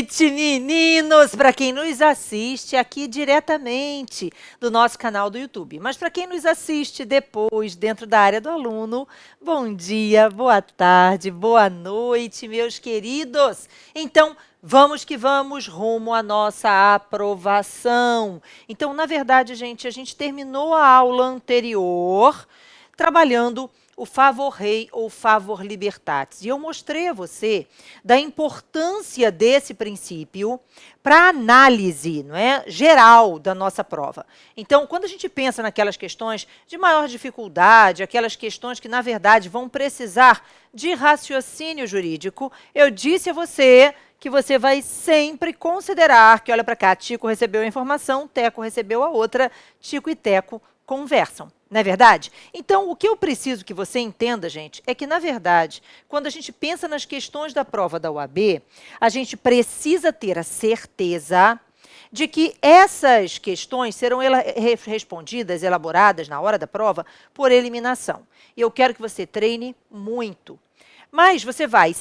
noite, meninos! Para quem nos assiste aqui diretamente do nosso canal do YouTube, mas para quem nos assiste depois, dentro da área do aluno, bom dia, boa tarde, boa noite, meus queridos! Então, vamos que vamos rumo à nossa aprovação. Então, na verdade, gente, a gente terminou a aula anterior trabalhando o favor rei ou favor libertatis. E eu mostrei a você da importância desse princípio para a análise, não é, geral da nossa prova. Então, quando a gente pensa naquelas questões de maior dificuldade, aquelas questões que, na verdade, vão precisar de raciocínio jurídico, eu disse a você que você vai sempre considerar que, olha para cá, Tico recebeu a informação, Teco recebeu a outra, Tico e Teco conversam. Não é verdade? Então, o que eu preciso que você entenda, gente, é que, na verdade, quando a gente pensa nas questões da prova da OAB, a gente precisa ter a certeza de que essas questões serão respondidas, elaboradas na hora da prova, por eliminação. E eu quero que você treine muito. Mas você vai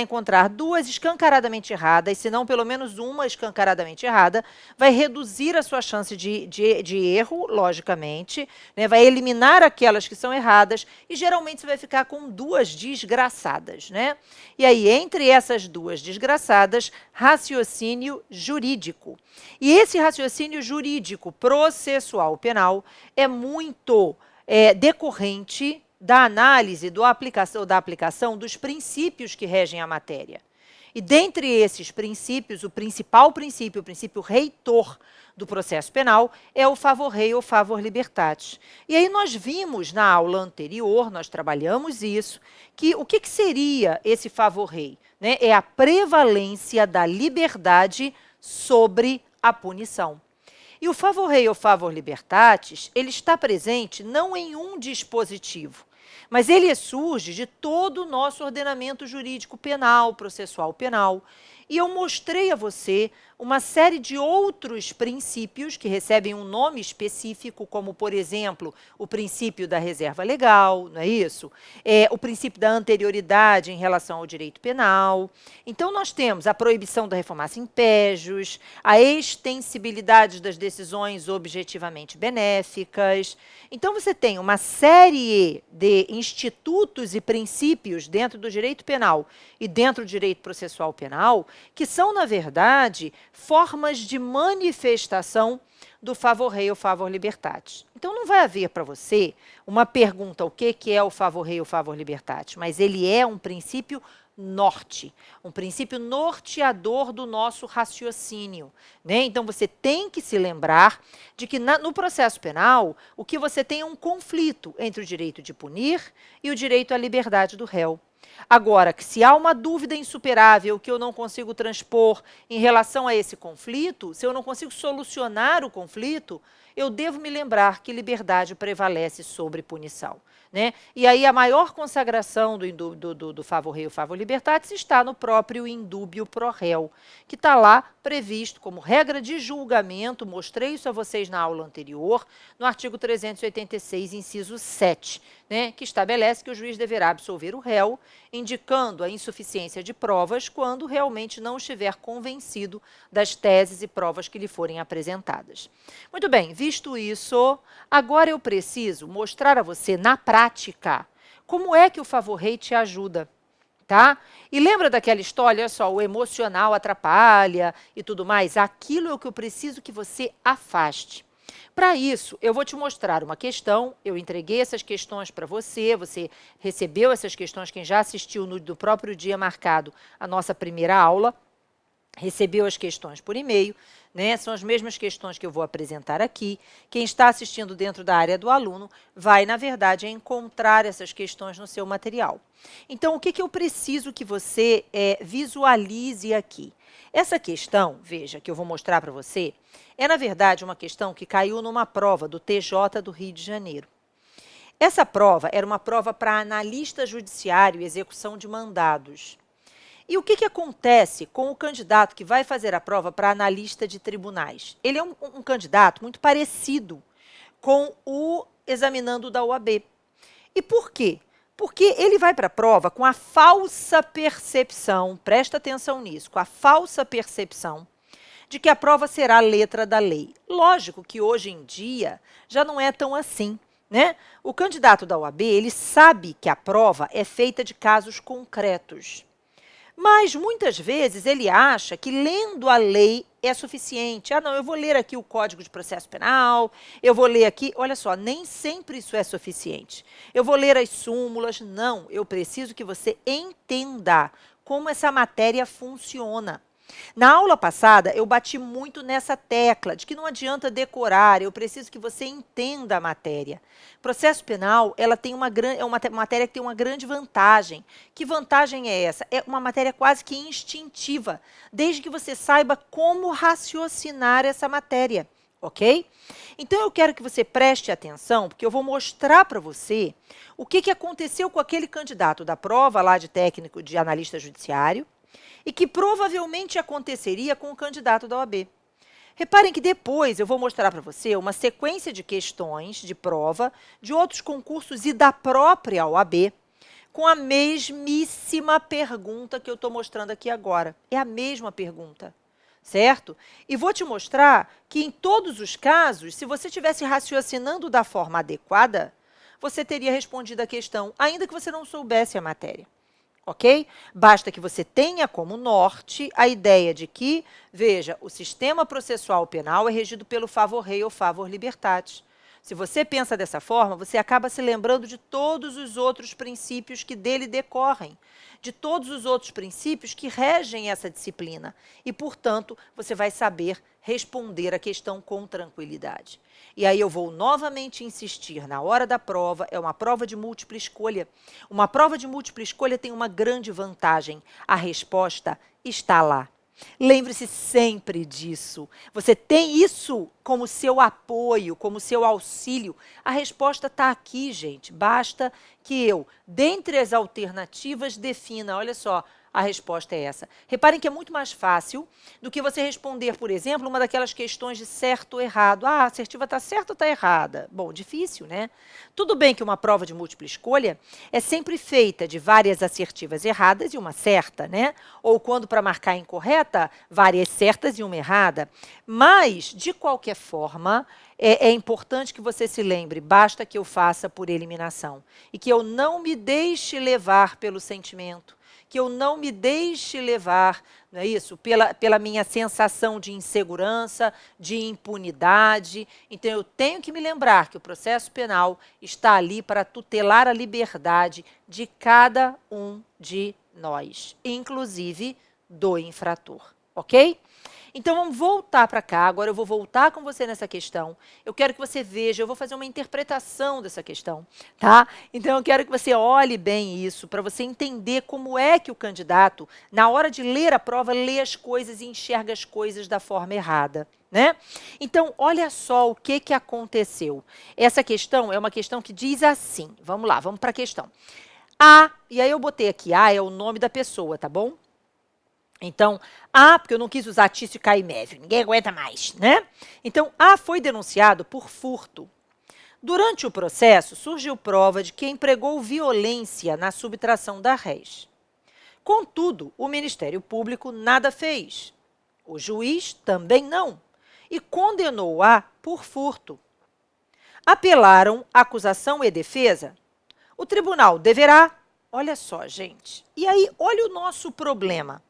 encontrar duas escancaradamente erradas, se não pelo menos uma escancaradamente errada, vai reduzir a sua chance de erro, logicamente, né? Vai eliminar aquelas que são erradas e geralmente você vai ficar com duas desgraçadas, né? E aí, entre essas duas desgraçadas, raciocínio jurídico. E esse raciocínio jurídico processual penal é muito decorrente da análise da aplicação dos princípios que regem a matéria. E dentre esses princípios, o principal princípio, o princípio reitor do processo penal, é o favor rei ou favor libertatis. E aí nós vimos na aula anterior, nós trabalhamos isso, que o que seria esse favor rei? Né? É a prevalência da liberdade sobre a punição. E o favor rei ou favor libertatis, ele está presente não em um dispositivo, mas ele surge de todo o nosso ordenamento jurídico penal, processual penal. E eu mostrei a você uma série de outros princípios que recebem um nome específico, como, por exemplo, o princípio da reserva legal, não é isso? O princípio da anterioridade em relação ao direito penal. Então, nós temos a proibição da reformácia in pejus, a extensibilidade das decisões objetivamente benéficas. Então, você tem uma série de institutos e princípios dentro do direito penal e dentro do direito processual penal que são, na verdade, formas de manifestação do favor rei ou favor libertatis. Então, não vai haver para você uma pergunta o que é o favor rei ou favor libertatis, mas ele é um princípio norte, um princípio norteador do nosso raciocínio, né? Então, você tem que se lembrar de que no processo penal, o que você tem é um conflito entre o direito de punir e o direito à liberdade do réu. Agora, que se há uma dúvida insuperável que eu não consigo transpor em relação a esse conflito, se eu não consigo solucionar o conflito, eu devo me lembrar que liberdade prevalece sobre punição. Né? E aí a maior consagração do favor rei ou favor libertatis está no próprio indúbio pro réu, que está lá previsto como regra de julgamento, mostrei isso a vocês na aula anterior, no artigo 386, inciso 7, né, que estabelece que o juiz deverá absolver o réu, indicando a insuficiência de provas quando realmente não estiver convencido das teses e provas que lhe forem apresentadas. Muito bem, visto isso, agora eu preciso mostrar a você na prática como é que o favor rei te ajuda. Tá? E lembra daquela história, olha só, o emocional atrapalha e tudo mais? Aquilo é o que eu preciso que você afaste. Para isso, eu vou te mostrar uma questão, eu entreguei essas questões para você, você recebeu essas questões, quem já assistiu no próprio dia marcado a nossa primeira aula, recebeu as questões por e-mail, né? São as mesmas questões que eu vou apresentar aqui. Quem está assistindo dentro da área do aluno vai, na verdade, encontrar essas questões no seu material. Então, o que eu preciso que você visualize aqui? Essa questão, veja, que eu vou mostrar para você, é, na verdade, uma questão que caiu numa prova do TJ do Rio de Janeiro. Essa prova era uma prova para analista judiciário e execução de mandados. E o que acontece com o candidato que vai fazer a prova para analista de tribunais? Ele é um candidato muito parecido com o examinando da OAB. E por quê? Porque ele vai para a prova com a falsa percepção, presta atenção nisso, com a falsa percepção de que a prova será a letra da lei. Lógico que hoje em dia já não é tão assim, né? O candidato da OAB, ele sabe que a prova é feita de casos concretos. Mas, muitas vezes, ele acha que lendo a lei é suficiente. Ah, não, eu vou ler aqui o Código de Processo Penal, eu vou ler aqui... Olha só, nem sempre isso é suficiente. Eu vou ler as súmulas. Não, eu preciso que você entenda como essa matéria funciona. Na aula passada, eu bati muito nessa tecla de que não adianta decorar, eu preciso que você entenda a matéria. Processo penal, ela tem uma matéria que tem uma grande vantagem. Que vantagem é essa? É uma matéria quase que instintiva, desde que você saiba como raciocinar essa matéria, ok? Então, eu quero que você preste atenção, porque eu vou mostrar para você o que aconteceu com aquele candidato da prova lá de técnico de analista judiciário, e que provavelmente aconteceria com o candidato da OAB. Reparem que depois eu vou mostrar para você uma sequência de questões de prova de outros concursos e da própria OAB, com a mesmíssima pergunta que eu estou mostrando aqui agora. É a mesma pergunta, certo? E vou te mostrar que em todos os casos, se você estivesse raciocinando da forma adequada, você teria respondido a questão, ainda que você não soubesse a matéria. Ok? Basta que você tenha como norte a ideia de que, veja, o sistema processual penal é regido pelo favor rei ou favor libertatis. Se você pensa dessa forma, você acaba se lembrando de todos os outros princípios que dele decorrem, de todos os outros princípios que regem essa disciplina. E, portanto, você vai saber responder a questão com tranquilidade. E aí eu vou novamente insistir, na hora da prova, é uma prova de múltipla escolha. Uma prova de múltipla escolha tem uma grande vantagem, a resposta está lá. Lembre-se sempre disso. Você tem isso como seu apoio, como seu auxílio. A resposta está aqui, gente. Basta que eu, dentre as alternativas, defina, olha só, a resposta é essa. Reparem que é muito mais fácil do que você responder, por exemplo, uma daquelas questões de certo ou errado. Ah, a assertiva está certa ou está errada? Bom, difícil, né? Tudo bem que uma prova de múltipla escolha é sempre feita de várias assertivas erradas e uma certa, né? Ou quando, para marcar incorreta, várias certas e uma errada. Mas, de qualquer forma, é importante que você se lembre, basta que eu faça por eliminação. E que eu não me deixe levar pelo sentimento. Que eu não me deixe levar, não é isso? Pela minha sensação de insegurança, de impunidade. Então, eu tenho que me lembrar que o processo penal está ali para tutelar a liberdade de cada um de nós, inclusive do infrator, ok? Então, vamos voltar para cá. Agora, eu vou voltar com você nessa questão. Eu quero que você veja, eu vou fazer uma interpretação dessa questão, tá? Então, eu quero que você olhe bem isso, para você entender como é que o candidato, na hora de ler a prova, lê as coisas e enxerga as coisas da forma errada, né? Então, olha só o que aconteceu. Essa questão é uma questão que diz assim, vamos lá, vamos para a questão. A, e aí eu botei aqui, A é o nome da pessoa, tá bom? Então, A, porque eu não quis usar Tício Caimésio, ninguém aguenta mais, né? Então, A foi denunciado por furto. Durante o processo, surgiu prova de que empregou violência na subtração da res. Contudo, o Ministério Público nada fez. O juiz também não. E condenou A por furto. Apelaram acusação e defesa. O tribunal deverá... Olha só, gente. E aí, olha o nosso problema.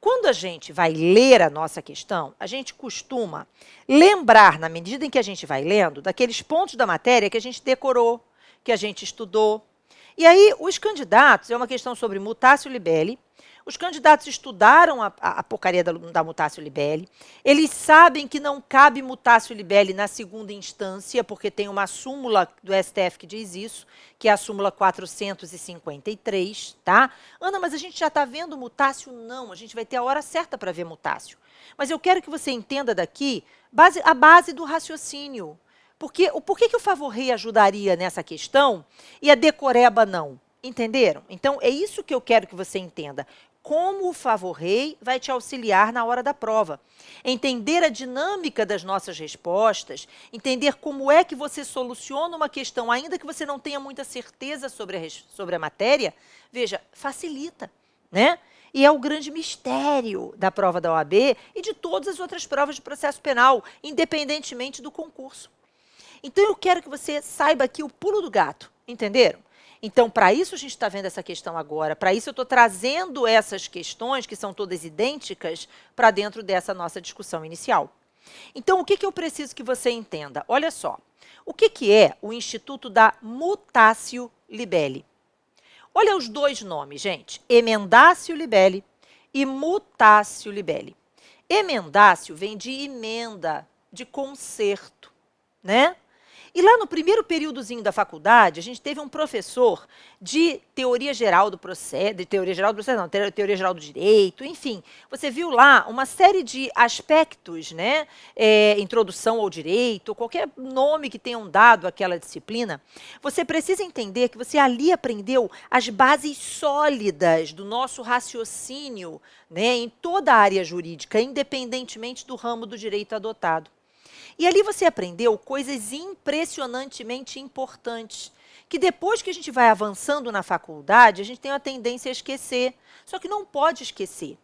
Quando a gente vai ler a nossa questão, a gente costuma lembrar, na medida em que a gente vai lendo, daqueles pontos da matéria que a gente decorou, que a gente estudou. E aí, os candidatos, é uma questão sobre mutatio libelli, os candidatos estudaram a porcaria da mutatio libelli, eles sabem que não cabe mutatio libelli na segunda instância, porque tem uma súmula do STF que diz isso, que é a súmula 453, tá? Ana, mas a gente já está vendo mutácio? Não, a gente vai ter a hora certa para ver mutácio. Mas eu quero que você entenda daqui a base do raciocínio. Por que o favor rei ajudaria nessa questão e a decoreba não? Entenderam? Então, é isso que eu quero que você entenda. como o favor-rei vai te auxiliar na hora da prova. Entender a dinâmica das nossas respostas, entender como é que você soluciona uma questão, ainda que você não tenha muita certeza sobre a matéria, veja, facilita, né? E é o grande mistério da prova da OAB e de todas as outras provas de processo penal, independentemente do concurso. Então, eu quero que você saiba aqui o pulo do gato, entenderam? Então, para isso a gente está vendo essa questão agora, para isso eu estou trazendo essas questões, que são todas idênticas, para dentro dessa nossa discussão inicial. Então, o que eu preciso que você entenda? Olha só, o que é o Instituto da Mutatio Libelli? Olha os dois nomes, gente, Emendatio Libelli e Mutatio Libelli. Emendatio vem de emenda, de conserto, né? E lá no primeiro períodozinho da faculdade, a gente teve um professor de teoria geral do processo, teoria geral do direito, enfim. Você viu lá uma série de aspectos, né? Introdução ao direito, qualquer nome que tenham dado àquela disciplina. Você precisa entender que você ali aprendeu as bases sólidas do nosso raciocínio, né? Em toda a área jurídica, independentemente do ramo do direito adotado. E ali você aprendeu coisas impressionantemente importantes, que depois que a gente vai avançando na faculdade, a gente tem uma tendência a esquecer. Só que não pode esquecer.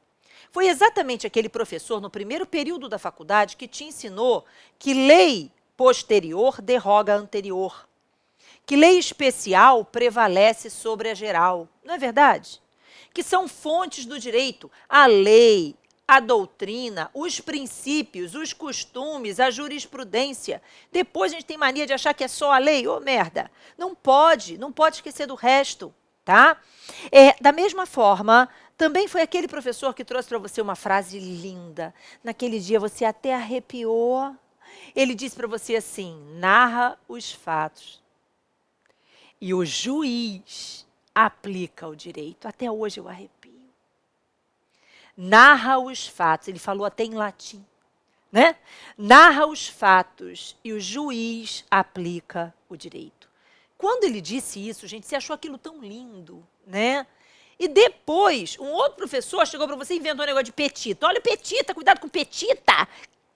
Foi exatamente aquele professor, no primeiro período da faculdade, que te ensinou que lei posterior derroga a anterior, que lei especial prevalece sobre a geral. Não é verdade? Que são fontes do direito, a lei, a doutrina, os princípios, os costumes, a jurisprudência. Depois a gente tem mania de achar que é só a lei. Ô, merda! Não pode esquecer do resto, tá? Da mesma forma, também foi aquele professor que trouxe para você uma frase linda. Naquele dia você até arrepiou. Ele disse para você assim, narra os fatos. E o juiz aplica o direito. Até hoje eu arrepio. Narra os fatos, ele falou até em latim, né? Narra os fatos e o juiz aplica o direito. Quando ele disse isso, gente, você achou aquilo tão lindo, né? E depois, um outro professor chegou para você e inventou um negócio de petita. Olha, petita, cuidado com petita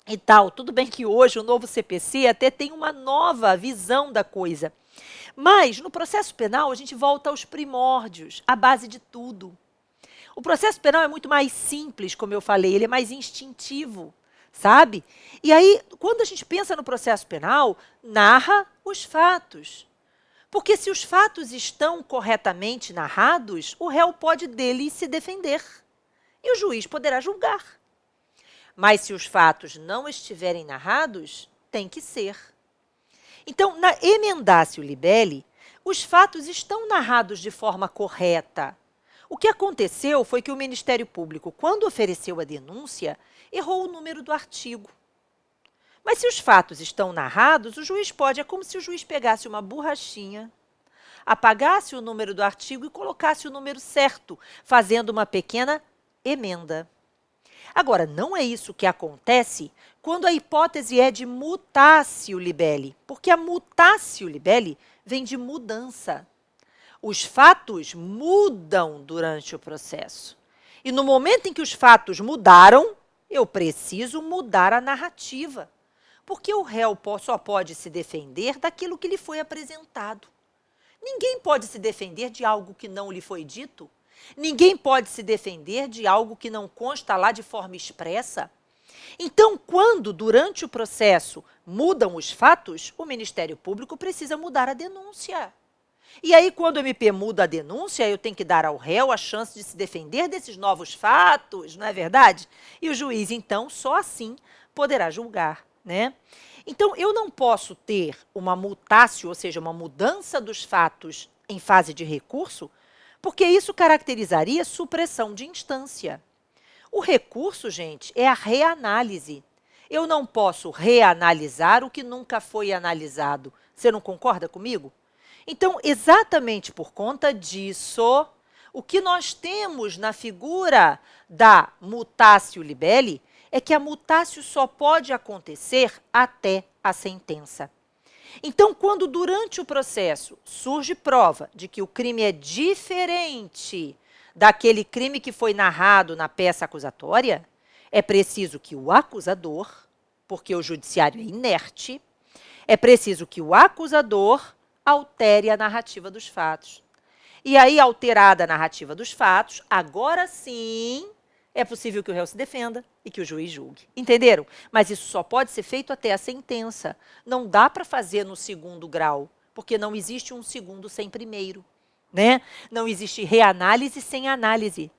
e tal. Tudo bem que hoje o novo CPC até tem uma nova visão da coisa. Mas, no processo penal, a gente volta aos primórdios, à base de tudo. O processo penal é muito mais simples, como eu falei, ele é mais instintivo, sabe? E aí, quando a gente pensa no processo penal, narra os fatos. Porque se os fatos estão corretamente narrados, o réu pode dele se defender. E o juiz poderá julgar. Mas se os fatos não estiverem narrados, tem que ser. Então, na Emendatio Libelli, os fatos estão narrados de forma correta. O que aconteceu foi que o Ministério Público, quando ofereceu a denúncia, errou o número do artigo. Mas se os fatos estão narrados, o juiz pode, é como se o juiz pegasse uma borrachinha, apagasse o número do artigo e colocasse o número certo, fazendo uma pequena emenda. Agora, não é isso que acontece quando a hipótese é de mutatio libelli, porque a mutatio libelli vem de mudança. Os fatos mudam durante o processo. E no momento em que os fatos mudaram, eu preciso mudar a narrativa. Porque o réu só pode se defender daquilo que lhe foi apresentado. Ninguém pode se defender de algo que não lhe foi dito. Ninguém pode se defender de algo que não consta lá de forma expressa. Então, quando, durante o processo, mudam os fatos, o Ministério Público precisa mudar a denúncia. E aí, quando o MP muda a denúncia, eu tenho que dar ao réu a chance de se defender desses novos fatos, não é verdade? E o juiz, então, só assim poderá julgar, né? Então, eu não posso ter uma mutatio, ou seja, uma mudança dos fatos em fase de recurso, porque isso caracterizaria supressão de instância. O recurso, gente, é a reanálise. Eu não posso reanalisar o que nunca foi analisado. Você não concorda comigo? Então, exatamente por conta disso, o que nós temos na figura da mutatio libelli é que a mutatio só pode acontecer até a sentença. Então, quando durante o processo surge prova de que o crime é diferente daquele crime que foi narrado na peça acusatória, é preciso que o acusador, porque o judiciário é inerte, é preciso que o acusador altere a narrativa dos fatos. E aí, alterada a narrativa dos fatos, agora sim é possível que o réu se defenda e que o juiz julgue. Entenderam? Mas isso só pode ser feito até a sentença. Não dá para fazer no segundo grau, porque não existe um segundo sem primeiro, né? Não existe reanálise sem análise.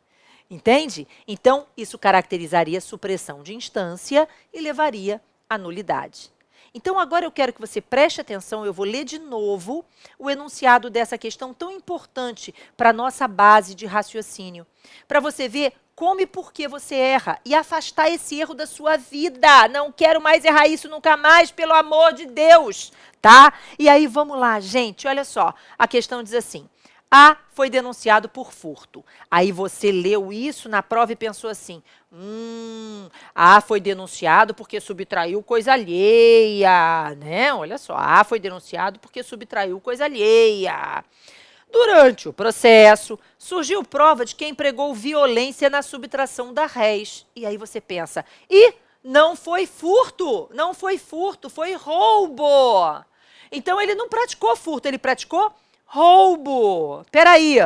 Entende? Então, isso caracterizaria supressão de instância e levaria à nulidade. Então, agora eu quero que você preste atenção, eu vou ler de novo o enunciado dessa questão tão importante para a nossa base de raciocínio, para você ver como e por que você erra e afastar esse erro da sua vida. Não quero mais errar isso nunca mais, pelo amor de Deus, tá? E aí, vamos lá, gente, olha só, a questão diz assim: A foi denunciado por furto. Aí você leu isso na prova e pensou assim, A foi denunciado porque subtraiu coisa alheia, né? Olha só, A foi denunciado porque subtraiu coisa alheia. Durante o processo, surgiu prova de que empregou violência na subtração da res. E aí você pensa, não foi furto, não foi furto, foi roubo. Então ele não praticou furto, ele praticou roubo. Peraí.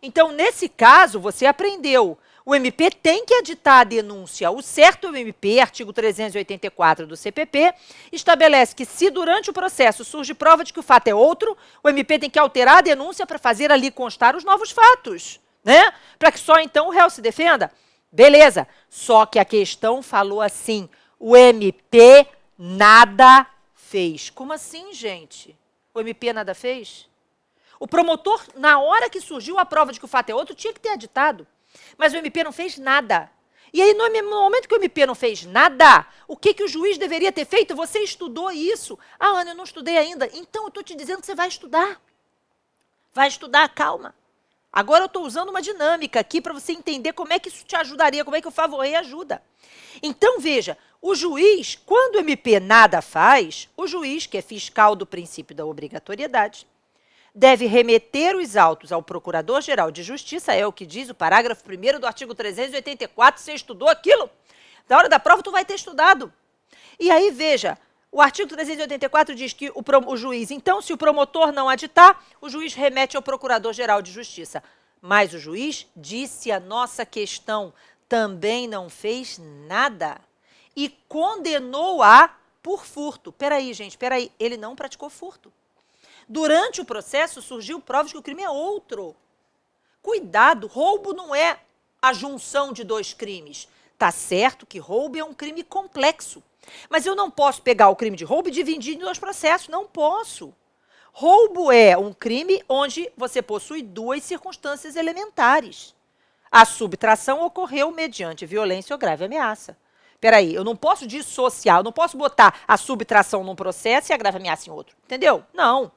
Então, nesse caso, você aprendeu. O MP tem que editar a denúncia. O certo é o MP, artigo 384 do CPP, estabelece que se durante o processo surge prova de que o fato é outro, o MP tem que alterar a denúncia para fazer ali constar os novos fatos, né? Para que só então o réu se defenda. Beleza. Só que a questão falou assim, o MP nada fez. Como assim, gente? O MP nada fez? O promotor, na hora que surgiu a prova de que o fato é outro, tinha que ter editado. Mas o MP não fez nada. E aí, no momento que o MP não fez nada, o que o juiz deveria ter feito? Você estudou isso. Ah, Ana, eu não estudei ainda. Então, eu estou te dizendo que você vai estudar. Vai estudar, calma. Agora eu estou usando uma dinâmica aqui para você entender como é que isso te ajudaria, como é que o favor-rei ajuda. Então, veja, o juiz, quando o MP nada faz, o juiz, que é fiscal do princípio da obrigatoriedade, deve remeter os autos ao Procurador-Geral de Justiça, é o que diz o parágrafo 1º do artigo 384, você estudou aquilo? Na hora da prova, tu vai ter estudado. E aí, veja, o artigo 384 diz que o juiz, então, se o promotor não aditar, o juiz remete ao Procurador-Geral de Justiça. Mas o juiz, disse a nossa questão, também não fez nada e condenou-a por furto. Peraí, gente, peraí, ele não praticou furto. Durante o processo, surgiu provas que o crime é outro. Cuidado, roubo não é a junção de dois crimes. Tá certo que roubo é um crime complexo. Mas eu não posso pegar o crime de roubo e dividir em dois processos. Não posso. Roubo é um crime onde você possui duas circunstâncias elementares. A subtração ocorreu mediante violência ou grave ameaça. Peraí, eu não posso dissociar, eu não posso botar a subtração num processo e a grave ameaça em outro. Entendeu? Não.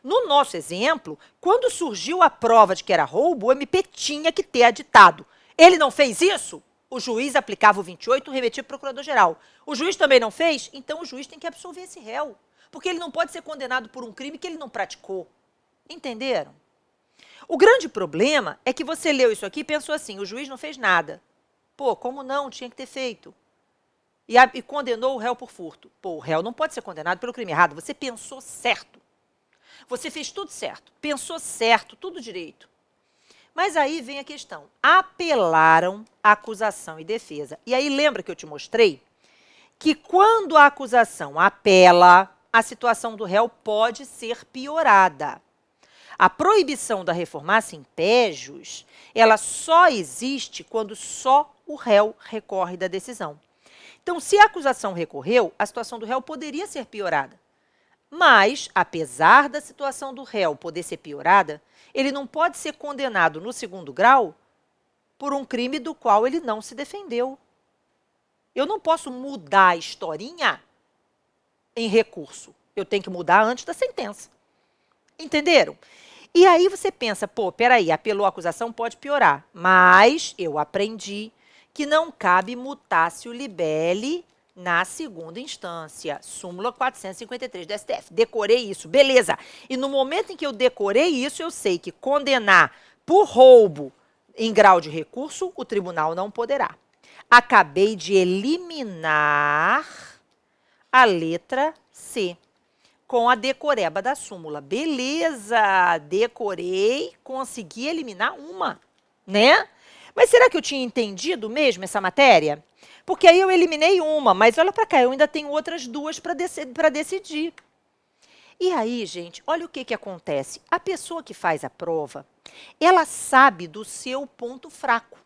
No nosso exemplo, quando surgiu a prova de que era roubo, o MP tinha que ter aditado. Ele não fez isso? O juiz aplicava o 28 e remetia para o procurador-geral. O juiz também não fez? Então o juiz tem que absolver esse réu. Porque ele não pode ser condenado por um crime que ele não praticou. Entenderam? O grande problema é que você leu isso aqui e pensou assim, o juiz não fez nada. Pô, como não? Tinha que ter feito. E condenou o réu por furto. Pô, o réu não pode ser condenado pelo crime errado. Você pensou certo. Você fez tudo certo, pensou certo, tudo direito. Mas aí vem a questão. Apelaram a acusação e defesa. E aí lembra que eu te mostrei que quando a acusação apela, a situação do réu pode ser piorada. A proibição da reformácia in pejus, ela só existe quando só o réu recorre da decisão. Então, se a acusação recorreu, a situação do réu poderia ser piorada. Mas, apesar da situação do réu poder ser piorada, ele não pode ser condenado no segundo grau por um crime do qual ele não se defendeu. Eu não posso mudar a historinha em recurso. Eu tenho que mudar antes da sentença. Entenderam? E aí você pensa, pô, peraí, apelou a acusação, pode piorar. Mas eu aprendi que não cabe mutatio libelli na segunda instância, súmula 453 do STF. Decorei isso, beleza. E no momento em que eu decorei isso, eu sei que condenar por roubo em grau de recurso, o tribunal não poderá. Acabei de eliminar a letra C com a decoreba da súmula. Beleza, decorei, consegui eliminar uma, né? Mas será que eu tinha entendido mesmo essa matéria? Porque aí eu eliminei uma, mas olha para cá, eu ainda tenho outras duas para decidir. E aí, gente, olha o que acontece. A pessoa que faz a prova, ela sabe do seu ponto fraco.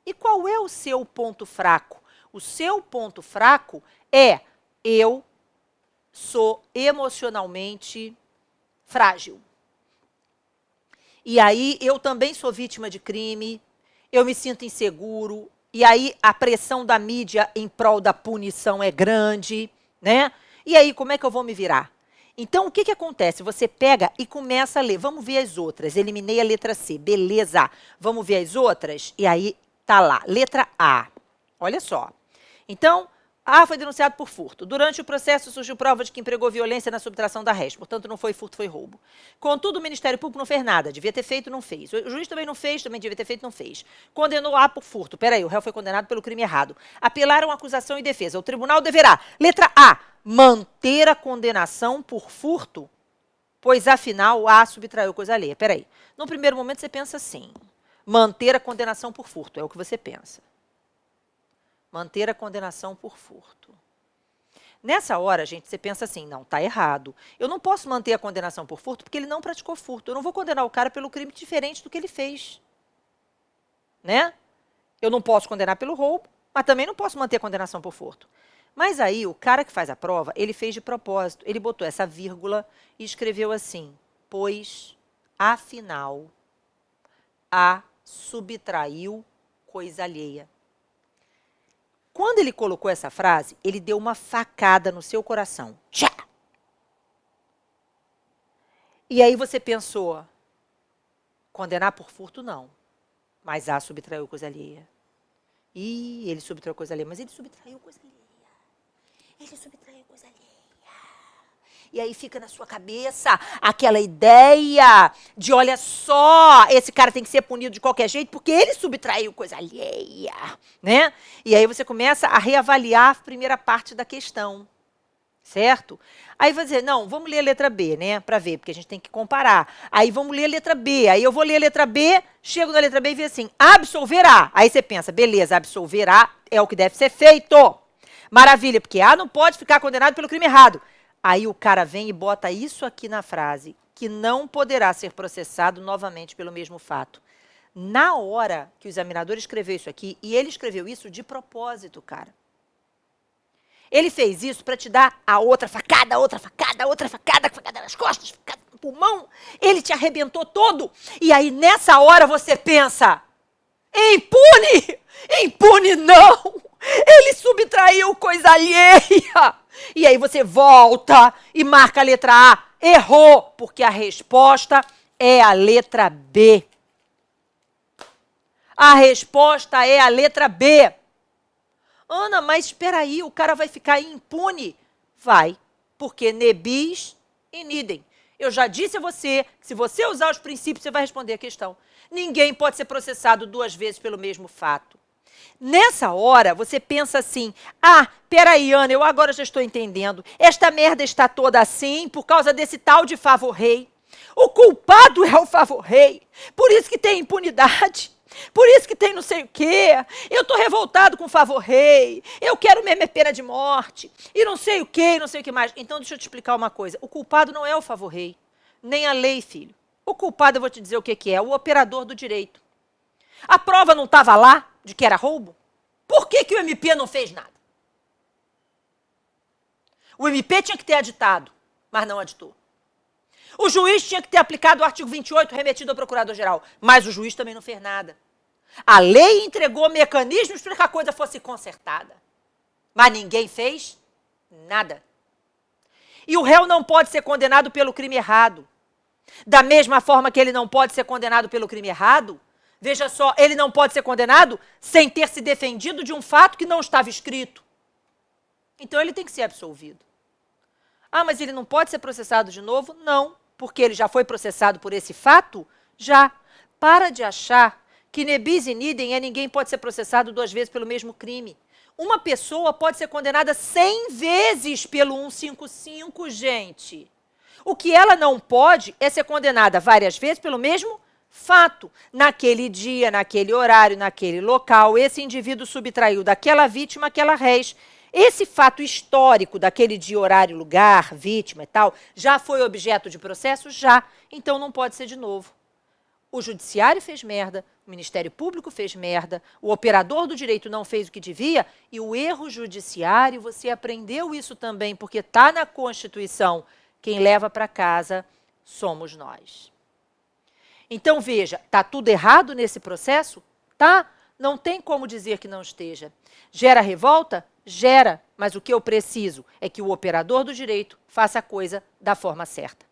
E qual é o seu ponto fraco? O seu ponto fraco é: eu sou emocionalmente frágil. E aí, eu também sou vítima de crime, eu me sinto inseguro, e aí a pressão da mídia em prol da punição é grande, né? E aí, como é que eu vou me virar? Então, o que acontece? Você pega e começa a ler. Vamos ver as outras. Eliminei a letra C. Beleza. Vamos ver as outras? E aí, tá lá. Letra A. Olha só. Então, A foi denunciado por furto. Durante o processo, surgiu prova de que empregou violência na subtração da res. Portanto, não foi furto, foi roubo. Contudo, o Ministério Público não fez nada. Devia ter feito, não fez. O juiz também não fez, também devia ter feito, não fez. Condenou A por furto. Peraí, o réu foi condenado pelo crime errado. Apelaram acusação e defesa. O tribunal deverá, letra A, manter a condenação por furto, pois, afinal, A subtraiu coisa alheia. Peraí. No primeiro momento, você pensa assim: manter a condenação por furto. É o que você pensa. Manter a condenação por furto. Nessa hora, gente, você pensa assim: não, tá errado. Eu não posso manter a condenação por furto porque ele não praticou furto. Eu não vou condenar o cara pelo crime diferente do que ele fez. Né? Eu não posso condenar pelo roubo, mas também não posso manter a condenação por furto. Mas aí, o cara que faz a prova, ele fez de propósito. Ele botou essa vírgula e escreveu assim: pois, afinal, A subtraiu coisa alheia. Quando ele colocou essa frase, ele deu uma facada no seu coração. Tchá! E aí você pensou: condenar por furto, não. Mas A subtraiu coisa alheia. Ih, ele subtraiu coisa alheia. Mas ele subtraiu coisa alheia. Ele subtraiu coisa alheia. E aí fica na sua cabeça aquela ideia de: olha só, esse cara tem que ser punido de qualquer jeito porque ele subtraiu coisa alheia, né? E aí você começa a reavaliar a primeira parte da questão, certo? Aí vai dizer: não, vamos ler a letra B, né, para ver, porque a gente tem que comparar. Aí vamos ler a letra B, aí eu vou ler a letra B, chego na letra B e vejo assim: absolverá. Aí você pensa: beleza, absolverá é o que deve ser feito. Maravilha, porque A não pode ficar condenado pelo crime errado. Aí o cara vem e bota isso aqui na frase: que não poderá ser processado novamente pelo mesmo fato. Na hora que o examinador escreveu isso aqui, e ele escreveu isso de propósito, cara. Ele fez isso para te dar a outra facada, outra facada, outra facada, facada nas costas, facada no pulmão. Ele te arrebentou todo. E aí, nessa hora, você pensa: impune! Impune não! Ele subtraiu coisa alheia! E aí você volta e marca a letra A. Errou, porque a resposta é a letra B. A resposta é a letra B. Ana, mas espera aí, o cara vai ficar impune? Vai, porque ne bis in idem. Eu já disse a você que se você usar os princípios, você vai responder a questão. Ninguém pode ser processado duas vezes pelo mesmo fato. Nessa hora, você pensa assim: ah, peraí, Ana, eu agora já estou entendendo. Esta merda está toda assim por causa desse tal de favor-rei. O culpado é o favor-rei. Por isso que tem impunidade. Por isso que tem não sei o quê. Eu estou revoltado com o favor-rei. Eu quero mesmo pena de morte. E não sei o quê, não sei o que mais. Então, deixa eu te explicar uma coisa. O culpado não é o favor-rei, nem a lei, filho. O culpado, eu vou te dizer o que é: o operador do direito. A prova não estava lá de que era roubo? Por que o MP não fez nada? O MP tinha que ter aditado, mas não aditou. O juiz tinha que ter aplicado o artigo 28 remetido ao procurador-geral, mas o juiz também não fez nada. A lei entregou mecanismos para que a coisa fosse consertada, mas ninguém fez nada. E o réu não pode ser condenado pelo crime errado. Da mesma forma que ele não pode ser condenado pelo crime errado, veja só, ele não pode ser condenado sem ter se defendido de um fato que não estava escrito. Então ele tem que ser absolvido. Ah, mas ele não pode ser processado de novo? Não, porque ele já foi processado por esse fato? Já. Para de achar que ne bis in idem é ninguém pode ser processado 2 vezes pelo mesmo crime. Uma pessoa pode ser condenada 100 vezes pelo 155, gente. O que ela não pode é ser condenada várias vezes pelo mesmo fato. Naquele dia, naquele horário, naquele local, esse indivíduo subtraiu daquela vítima aquela réis. Esse fato histórico daquele dia, horário, lugar, vítima e tal, já foi objeto de processo? Já. Então não pode ser de novo. O judiciário fez merda, o Ministério Público fez merda, o operador do direito não fez o que devia, e o erro judiciário, você aprendeu isso também, porque está na Constituição. Quem leva para casa somos nós. Então, veja, está tudo errado nesse processo? Tá? Não tem como dizer que não esteja. Gera revolta? Gera, mas o que eu preciso é que o operador do direito faça a coisa da forma certa.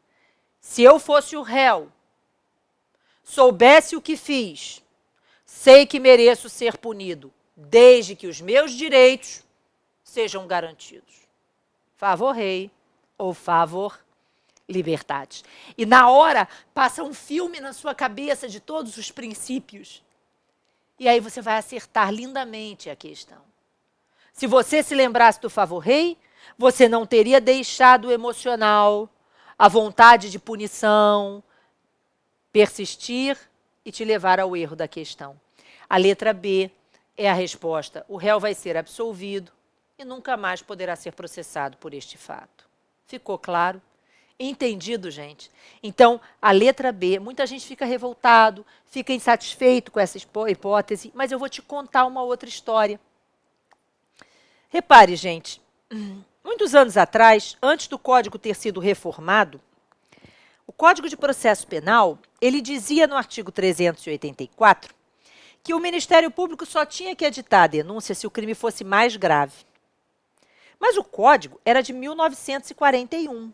Se eu fosse o réu, soubesse o que fiz, sei que mereço ser punido, desde que os meus direitos sejam garantidos. Favor rei ou favor libertatis. E na hora passa um filme na sua cabeça de todos os princípios. E aí você vai acertar lindamente a questão. Se você se lembrasse do favor rei, você não teria deixado o emocional, a vontade de punição, persistir e te levar ao erro da questão. A letra B é a resposta. O réu vai ser absolvido e nunca mais poderá ser processado por este fato. Ficou claro? Entendido, gente? Então, a letra B, muita gente fica revoltado, fica insatisfeito com essa hipótese, mas eu vou te contar uma outra história. Repare, gente, muitos anos atrás, antes do Código ter sido reformado, o Código de Processo Penal, ele dizia no artigo 384 que o Ministério Público só tinha que editar a denúncia se o crime fosse mais grave. Mas o Código era de 1941.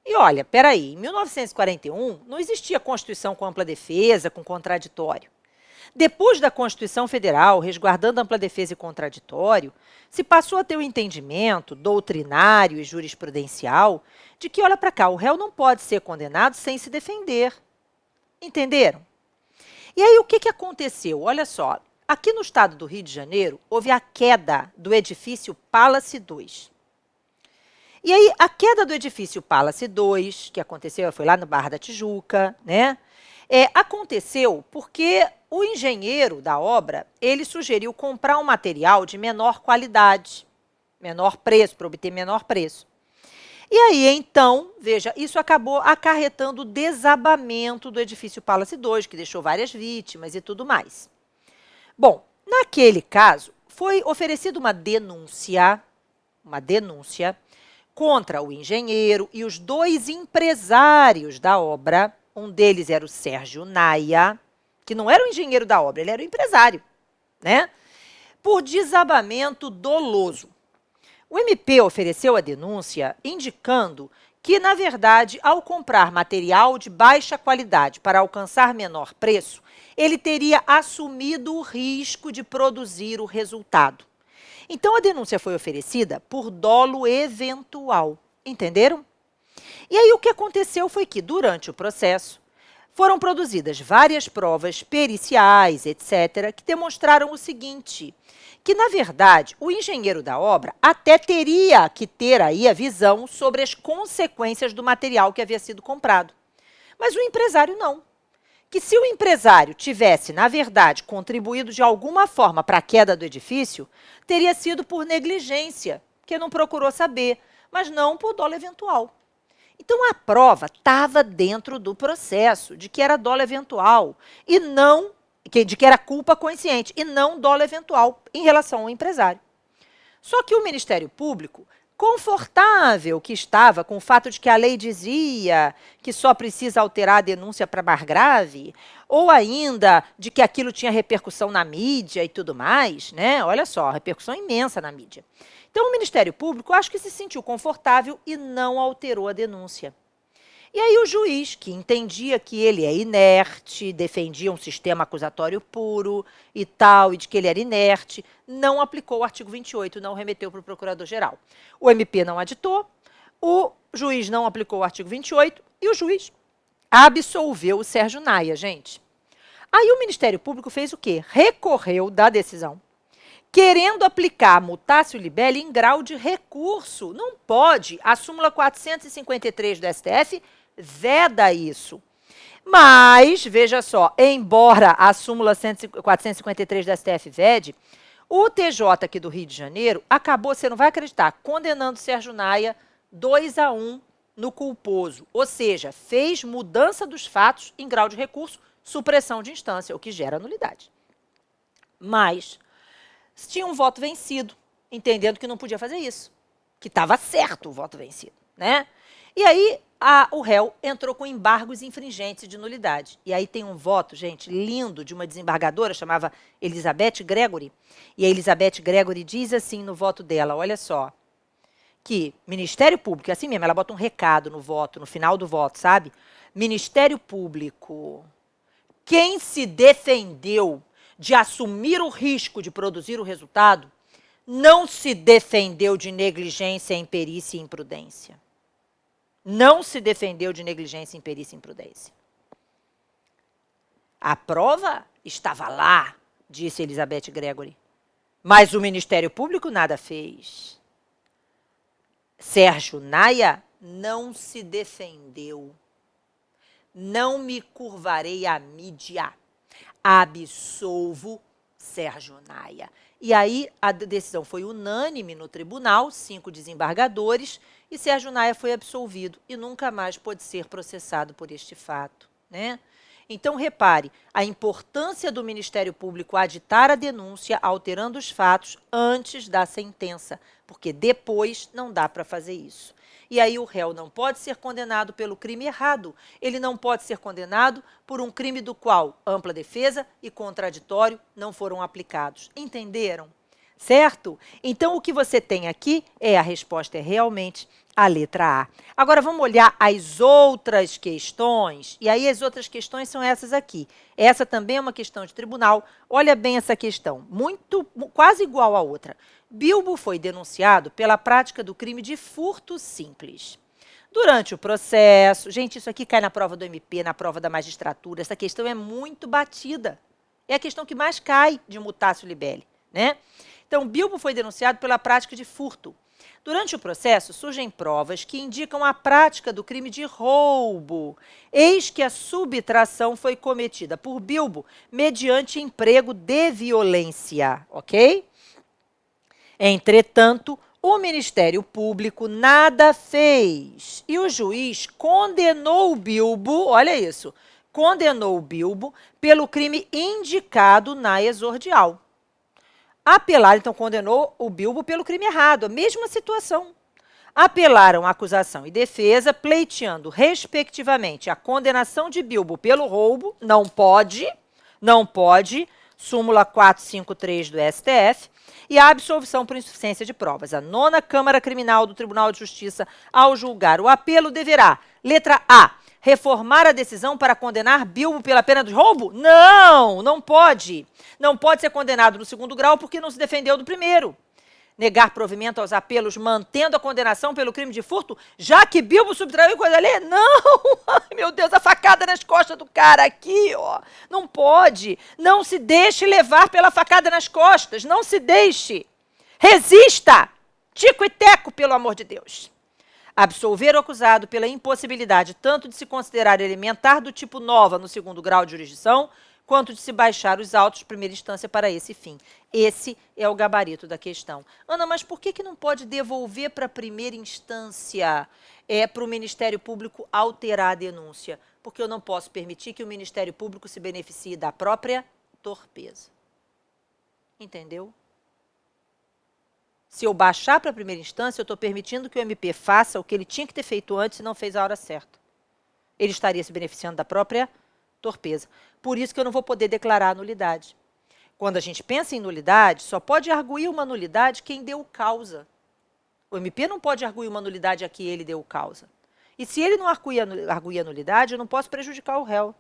E olha, peraí, em 1941 não existia Constituição com ampla defesa, com contraditório. Depois da Constituição Federal, resguardando ampla defesa e contraditório, se passou a ter o entendimento doutrinário e jurisprudencial de que, olha para cá, o réu não pode ser condenado sem se defender. Entenderam? E aí o que aconteceu? Olha só, aqui no estado do Rio de Janeiro, houve a queda do edifício Palace 2. E aí, a queda do edifício Palace 2, que aconteceu, foi lá no Barra da Tijuca, né? Aconteceu porque o engenheiro da obra, ele sugeriu comprar um material de menor qualidade, menor preço, para obter menor preço. E aí, então, veja, isso acabou acarretando o desabamento do edifício Palace 2, que deixou várias vítimas e tudo mais. Bom, naquele caso, foi oferecida uma denúncia contra o engenheiro e os 2 empresários da obra. Um deles era o Sérgio Naia, que não era o engenheiro da obra, ele era o empresário, né? Por desabamento doloso. O MP ofereceu a denúncia indicando que, na verdade, ao comprar material de baixa qualidade para alcançar menor preço, ele teria assumido o risco de produzir o resultado. Então, a denúncia foi oferecida por dolo eventual. Entenderam? E aí, o que aconteceu foi que, durante o processo, foram produzidas várias provas periciais, etc., que demonstraram o seguinte, que, na verdade, o engenheiro da obra até teria que ter aí a visão sobre as consequências do material que havia sido comprado. Mas o empresário não. Que se o empresário tivesse, na verdade, contribuído de alguma forma para a queda do edifício, teria sido por negligência, que não procurou saber, mas não por dolo eventual. Então, a prova estava dentro do processo de que era dolo eventual e não, de que era culpa consciente e não dolo eventual em relação ao empresário. Só que o Ministério Público, confortável que estava com o fato de que a lei dizia que só precisa alterar a denúncia para mais grave, ou ainda de que aquilo tinha repercussão na mídia e tudo mais, né? Olha só, repercussão imensa na mídia. Então, o Ministério Público, acho que se sentiu confortável e não alterou a denúncia. E aí o juiz, que entendia que ele é inerte, defendia um sistema acusatório puro e tal, e de que ele era inerte, não aplicou o artigo 28, não remeteu para o procurador-geral. O MP não aditou, o juiz não aplicou o artigo 28 e o juiz absolveu o Sérgio Naia, gente. Aí o Ministério Público fez o quê? Recorreu da decisão, querendo aplicar mutatio libelli em grau de recurso. Não pode. A súmula 453 do STF veda isso. Mas, veja só, embora a súmula 453 do STF vede, o TJ aqui do Rio de Janeiro acabou, você não vai acreditar, condenando Sérgio Naia 2-1 no culposo. Ou seja, fez mudança dos fatos em grau de recurso, supressão de instância, o que gera nulidade. Mas tinha um voto vencido, entendendo que não podia fazer isso, que estava certo o voto vencido, né? E aí o réu entrou com embargos infringentes de nulidade. E aí tem um voto, gente, lindo, de uma desembargadora, chamava Elizabeth Gregory. E a Elizabeth Gregory diz assim no voto dela, olha só, que Ministério Público, é assim mesmo, ela bota um recado no voto, no final do voto, sabe? Ministério Público, quem se defendeu de assumir o risco de produzir o resultado, não se defendeu de negligência, imperícia e imprudência. Não se defendeu de negligência, imperícia e imprudência. A prova estava lá, disse Elizabeth Gregory, mas o Ministério Público nada fez. Sérgio Naia não se defendeu. Não me curvarei à mídia. Absolvo Sérgio Naia. E aí a decisão foi unânime no tribunal, 5 desembargadores, e Sérgio Naia foi absolvido e nunca mais pôde ser processado por este fato, né? Então, repare, a importância do Ministério Público aditar a denúncia, alterando os fatos antes da sentença, porque depois não dá para fazer isso. E aí o réu não pode ser condenado pelo crime errado, ele não pode ser condenado por um crime do qual ampla defesa e contraditório não foram aplicados. Entenderam? Certo? Então, o que você tem aqui a resposta é realmente a letra A. Agora, vamos olhar as outras questões. E aí, as outras questões são essas aqui. Essa também é uma questão de tribunal. Olha bem essa questão, quase igual à outra. Bilbo foi denunciado pela prática do crime de furto simples. Durante o processo, gente, isso aqui cai na prova do MP, na prova da magistratura, essa questão é muito batida. É a questão que mais cai de mutatio libelli, né? Então, Bilbo foi denunciado pela prática de furto. Durante o processo, surgem provas que indicam a prática do crime de roubo. Eis que a subtração foi cometida por Bilbo mediante emprego de violência, ok? Entretanto, o Ministério Público nada fez e o juiz condenou Bilbo, olha isso, condenou Bilbo pelo crime indicado na exordial. Apelaram, então condenou o Bilbo pelo crime errado, a mesma situação. Apelaram a acusação e defesa, pleiteando, respectivamente, a condenação de Bilbo pelo roubo, não pode, súmula 453 do STF, e a absolvição por insuficiência de provas. A 9ª Câmara Criminal do Tribunal de Justiça, ao julgar o apelo, deverá, letra A, reformar a decisão para condenar Bilbo pela pena de roubo? Não, não pode. Não pode ser condenado no 2º grau porque não se defendeu do primeiro. Negar provimento aos apelos, mantendo a condenação pelo crime de furto, já que Bilbo subtraiu coisa ali? Não! Ai, meu Deus, a facada nas costas do cara aqui, ó. Não pode. Não se deixe levar pela facada nas costas. Não se deixe. Resista. Tico e teco, pelo amor de Deus. Absolver o acusado pela impossibilidade tanto de se considerar elementar do tipo nova no 2º grau de jurisdição, quanto de se baixar os autos de primeira instância para esse fim. Esse é o gabarito da questão. Ana, mas por que não pode devolver para a primeira instância, para o Ministério Público alterar a denúncia? Porque eu não posso permitir que o Ministério Público se beneficie da própria torpeza. Entendeu? Se eu baixar para a primeira instância, eu estou permitindo que o MP faça o que ele tinha que ter feito antes e não fez a hora certa. Ele estaria se beneficiando da própria torpeza. Por isso que eu não vou poder declarar nulidade. Quando a gente pensa em nulidade, só pode arguir uma nulidade quem deu causa. O MP não pode arguir uma nulidade a que ele deu causa. E se ele não arguir a nulidade, eu não posso prejudicar o réu.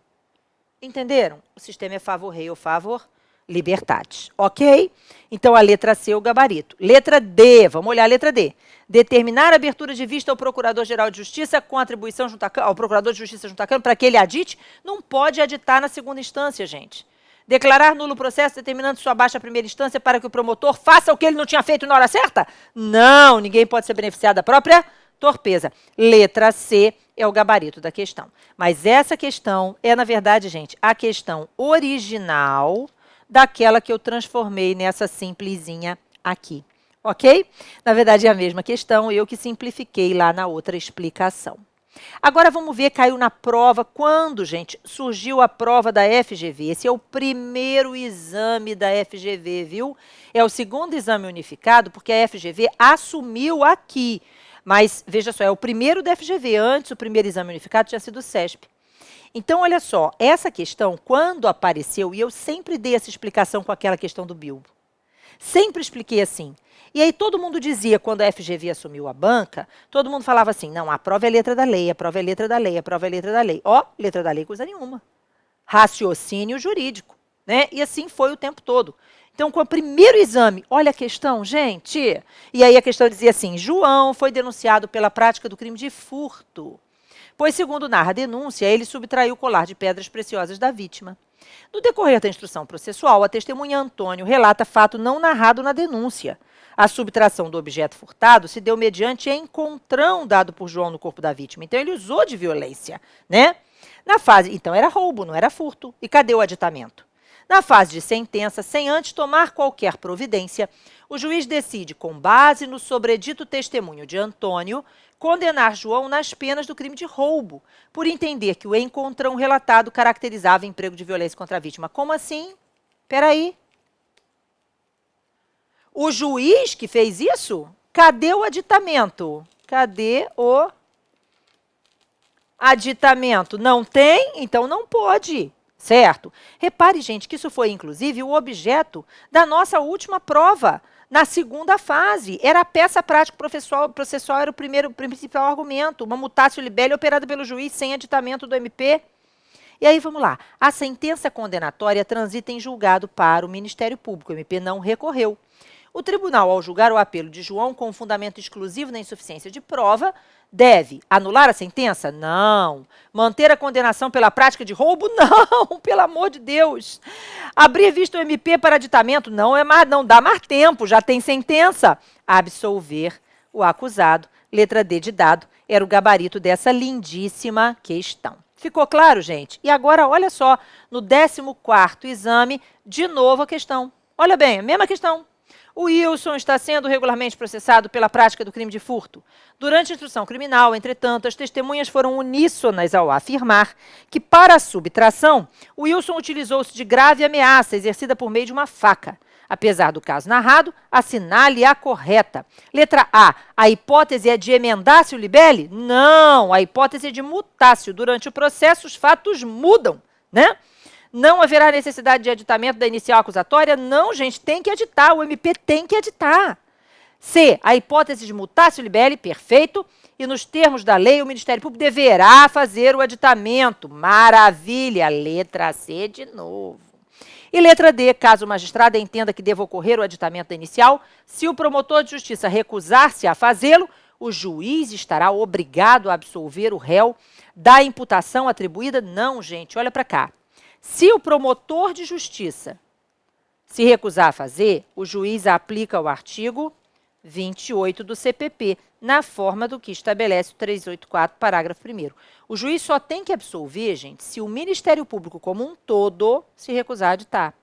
Entenderam? O sistema é favor rei ou favor Libertatis, ok? Então, a letra C é o gabarito. Letra D, vamos olhar a letra D. Determinar a abertura de vista ao Procurador-Geral de Justiça com atribuição junto ao Procurador de Justiça junto à Câmara para que ele adite. Não pode aditar na segunda instância, gente. Declarar nulo o processo determinando sua baixa primeira instância para que o promotor faça o que ele não tinha feito na hora certa? Não, ninguém pode ser beneficiado da própria torpeza. Letra C é o gabarito da questão. Mas essa questão é, na verdade, gente, a questão original daquela que eu transformei nessa simplesinha aqui. Ok? Na verdade, é a mesma questão, eu que simplifiquei lá na outra explicação. Agora vamos ver, caiu na prova, quando, gente, surgiu a prova da FGV. Esse é o primeiro exame da FGV, viu? É o segundo exame unificado, porque a FGV assumiu aqui. Mas, veja só, é o primeiro da FGV. Antes, o primeiro exame unificado tinha sido o CESP. Então, olha só, essa questão, quando apareceu, e eu sempre dei essa explicação com aquela questão do Bilbo. Sempre expliquei assim. E aí todo mundo dizia, quando a FGV assumiu a banca, todo mundo falava assim, não, a prova é letra da lei, a prova é letra da lei, a prova é letra da lei. Ó, letra da lei, coisa nenhuma. Raciocínio jurídico, né? E assim foi o tempo todo. Então, com o primeiro exame, olha a questão, gente. E aí a questão dizia assim, João foi denunciado pela prática do crime de furto, pois, segundo narra a denúncia, ele subtraiu o colar de pedras preciosas da vítima. No decorrer da instrução processual, a testemunha Antônio relata fato não narrado na denúncia. A subtração do objeto furtado se deu mediante encontrão dado por João no corpo da vítima. Então, ele usou de violência, né? Na fase, então, era roubo, não era furto. E cadê o aditamento? Na fase de sentença, sem antes tomar qualquer providência, o juiz decide, com base no sobredito testemunho de Antônio, condenar João nas penas do crime de roubo, por entender que o encontrão relatado caracterizava emprego de violência contra a vítima. Como assim? Peraí. O juiz que fez isso? Cadê o aditamento? Cadê o aditamento? Não tem? Então não pode. Certo? Repare, gente, que isso foi, inclusive, o objeto da nossa última prova, na segunda fase. Era a peça prática processual, era o principal argumento, uma mutatio libelli operada pelo juiz sem aditamento do MP. E aí, vamos lá. A sentença condenatória transita em julgado para o Ministério Público. O MP não recorreu. O tribunal, ao julgar o apelo de João com fundamento exclusivo na insuficiência de prova, deve anular a sentença? Não. Manter a condenação pela prática de roubo? Não, pelo amor de Deus. Abrir vista o MP para aditamento? Não, não dá mais tempo, já tem sentença. Absolver o acusado. Letra D de dado era o gabarito dessa lindíssima questão. Ficou claro, gente? E agora, olha só, no 14º exame, de novo a questão. Olha bem, a mesma questão. O Wilson está sendo regularmente processado pela prática do crime de furto. Durante a instrução criminal, entretanto, as testemunhas foram uníssonas ao afirmar que, para a subtração, o Wilson utilizou-se de grave ameaça exercida por meio de uma faca. Apesar do caso narrado, assinale a correta. Letra A. A hipótese é de emendácio libelli? Não, a hipótese é de mutácio. Durante o processo, os fatos mudam, né? Não haverá necessidade de aditamento da inicial acusatória? Não, gente, tem que aditar, o MP tem que aditar. C, a hipótese de mutatio libelli, perfeito, e nos termos da lei, o Ministério Público deverá fazer o aditamento. Maravilha, letra C de novo. E letra D, caso o magistrado entenda que deva ocorrer o aditamento da inicial, se o promotor de justiça recusar-se a fazê-lo, o juiz estará obrigado a absolver o réu da imputação atribuída? Não, gente, olha para cá. Se o promotor de justiça se recusar a fazer, o juiz aplica o artigo 28 do CPP, na forma do que estabelece o 384, parágrafo 1º. O juiz só tem que absolver, gente, se o Ministério Público como um todo se recusar a aditar.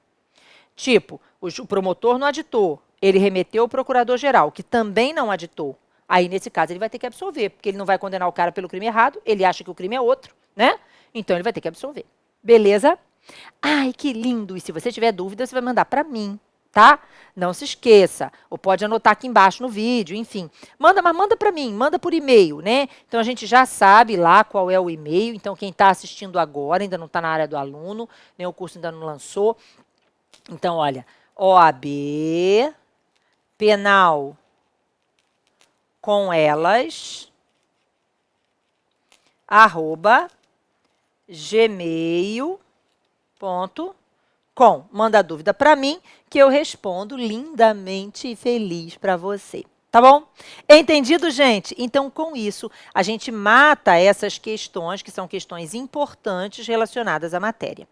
Tipo, o promotor não aditou, ele remeteu ao procurador-geral, que também não aditou. Aí, nesse caso, ele vai ter que absolver, porque ele não vai condenar o cara pelo crime errado, ele acha que o crime é outro, né? Então, ele vai ter que absolver. Beleza? Ai, que lindo! E se você tiver dúvida, você vai mandar para mim, tá? Não se esqueça. Ou pode anotar aqui embaixo no vídeo, enfim. Mas manda para mim, manda por e-mail, né? Então, a gente já sabe lá qual é o e-mail. Então, quem está assistindo agora, ainda não está na área do aluno, nem o curso ainda não lançou. Então, olha, OAB, penal com elas, @gmail.com. Manda dúvida para mim, que eu respondo lindamente e feliz para você. Tá bom? Entendido, gente? Então, com isso, a gente mata essas questões, que são questões importantes relacionadas à matéria.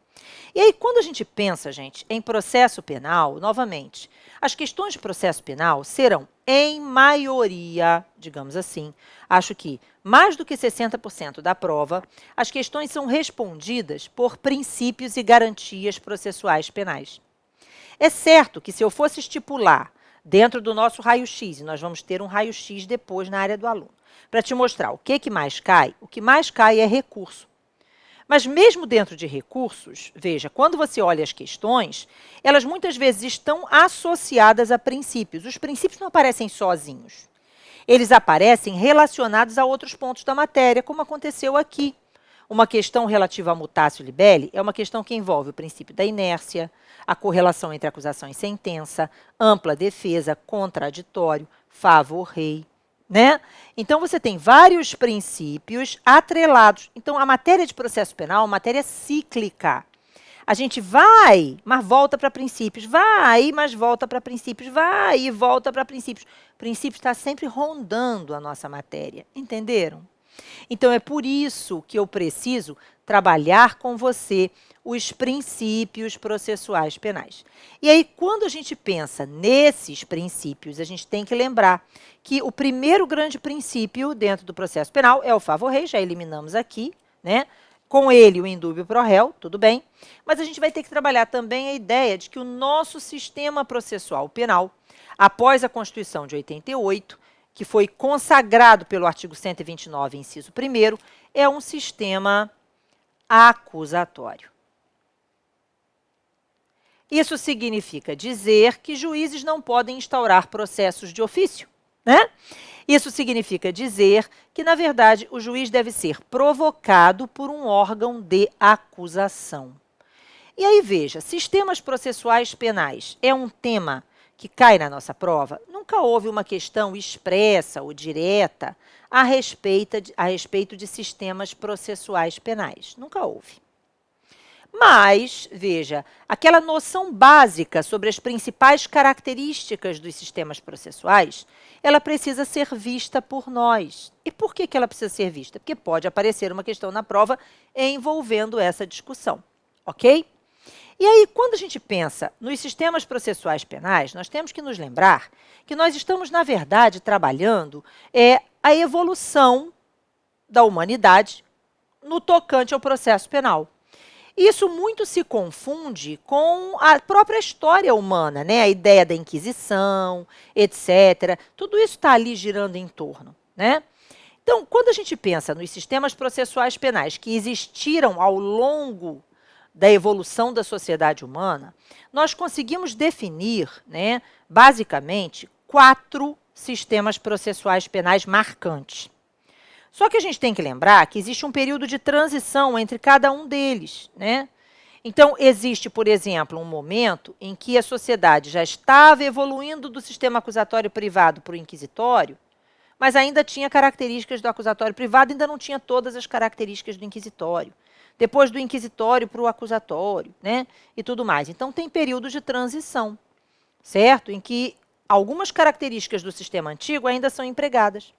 E aí, quando a gente pensa, gente, em processo penal, novamente, as questões de processo penal serão, em maioria, digamos assim, acho que mais do que 60% da prova, as questões são respondidas por princípios e garantias processuais penais. É certo que se eu fosse estipular dentro do nosso raio-x, e nós vamos ter um raio-x depois na área do aluno, para te mostrar o que mais cai, o que mais cai é recurso. Mas mesmo dentro de recursos, veja, quando você olha as questões, elas muitas vezes estão associadas a princípios. Os princípios não aparecem sozinhos. Eles aparecem relacionados a outros pontos da matéria, como aconteceu aqui. Uma questão relativa a mutatio libelli é uma questão que envolve o princípio da inércia, a correlação entre acusação e sentença, ampla defesa, contraditório, favor rei. Né? Então, você tem vários princípios atrelados. Então, a matéria de processo penal é uma matéria cíclica. A gente vai, mas volta para princípios, vai, mas volta para princípios, vai e volta para princípios. O princípio está sempre rondando a nossa matéria, entenderam? Então, é por isso que eu preciso trabalhar com você os princípios processuais penais. E aí, quando a gente pensa nesses princípios, a gente tem que lembrar que o primeiro grande princípio dentro do processo penal é o favor rei, já eliminamos aqui, né? Com ele, o indúbio pro réu, tudo bem. Mas a gente vai ter que trabalhar também a ideia de que o nosso sistema processual penal, após a Constituição de 88, que foi consagrado pelo artigo 129, inciso 1º, é um sistema acusatório. Isso significa dizer que juízes não podem instaurar processos de ofício, né? Isso significa dizer que, na verdade, o juiz deve ser provocado por um órgão de acusação. E aí, veja, sistemas processuais penais é um tema que cai na nossa prova? Nunca houve uma questão expressa ou direta a respeito de sistemas processuais penais. Nunca houve. Mas, veja, aquela noção básica sobre as principais características dos sistemas processuais, ela precisa ser vista por nós. E por que ela precisa ser vista? Porque pode aparecer uma questão na prova envolvendo essa discussão, ok? E aí, quando a gente pensa nos sistemas processuais penais, nós temos que nos lembrar que nós estamos, na verdade, trabalhando a evolução da humanidade no tocante ao processo penal. Isso muito se confunde com a própria história humana, né? A ideia da Inquisição, etc. Tudo isso está ali girando em torno, né? Então, quando a gente pensa nos sistemas processuais penais que existiram ao longo da evolução da sociedade humana, nós conseguimos definir, né, basicamente, 4 sistemas processuais penais marcantes. Só que a gente tem que lembrar que existe um período de transição entre cada um deles, né? Então, existe, por exemplo, um momento em que a sociedade já estava evoluindo do sistema acusatório privado para o inquisitório, mas ainda tinha características do acusatório privado, ainda não tinha todas as características do inquisitório. Depois do inquisitório para o acusatório, né? E tudo mais. Então, tem períodos de transição, certo? Em que algumas características do sistema antigo ainda são empregadas.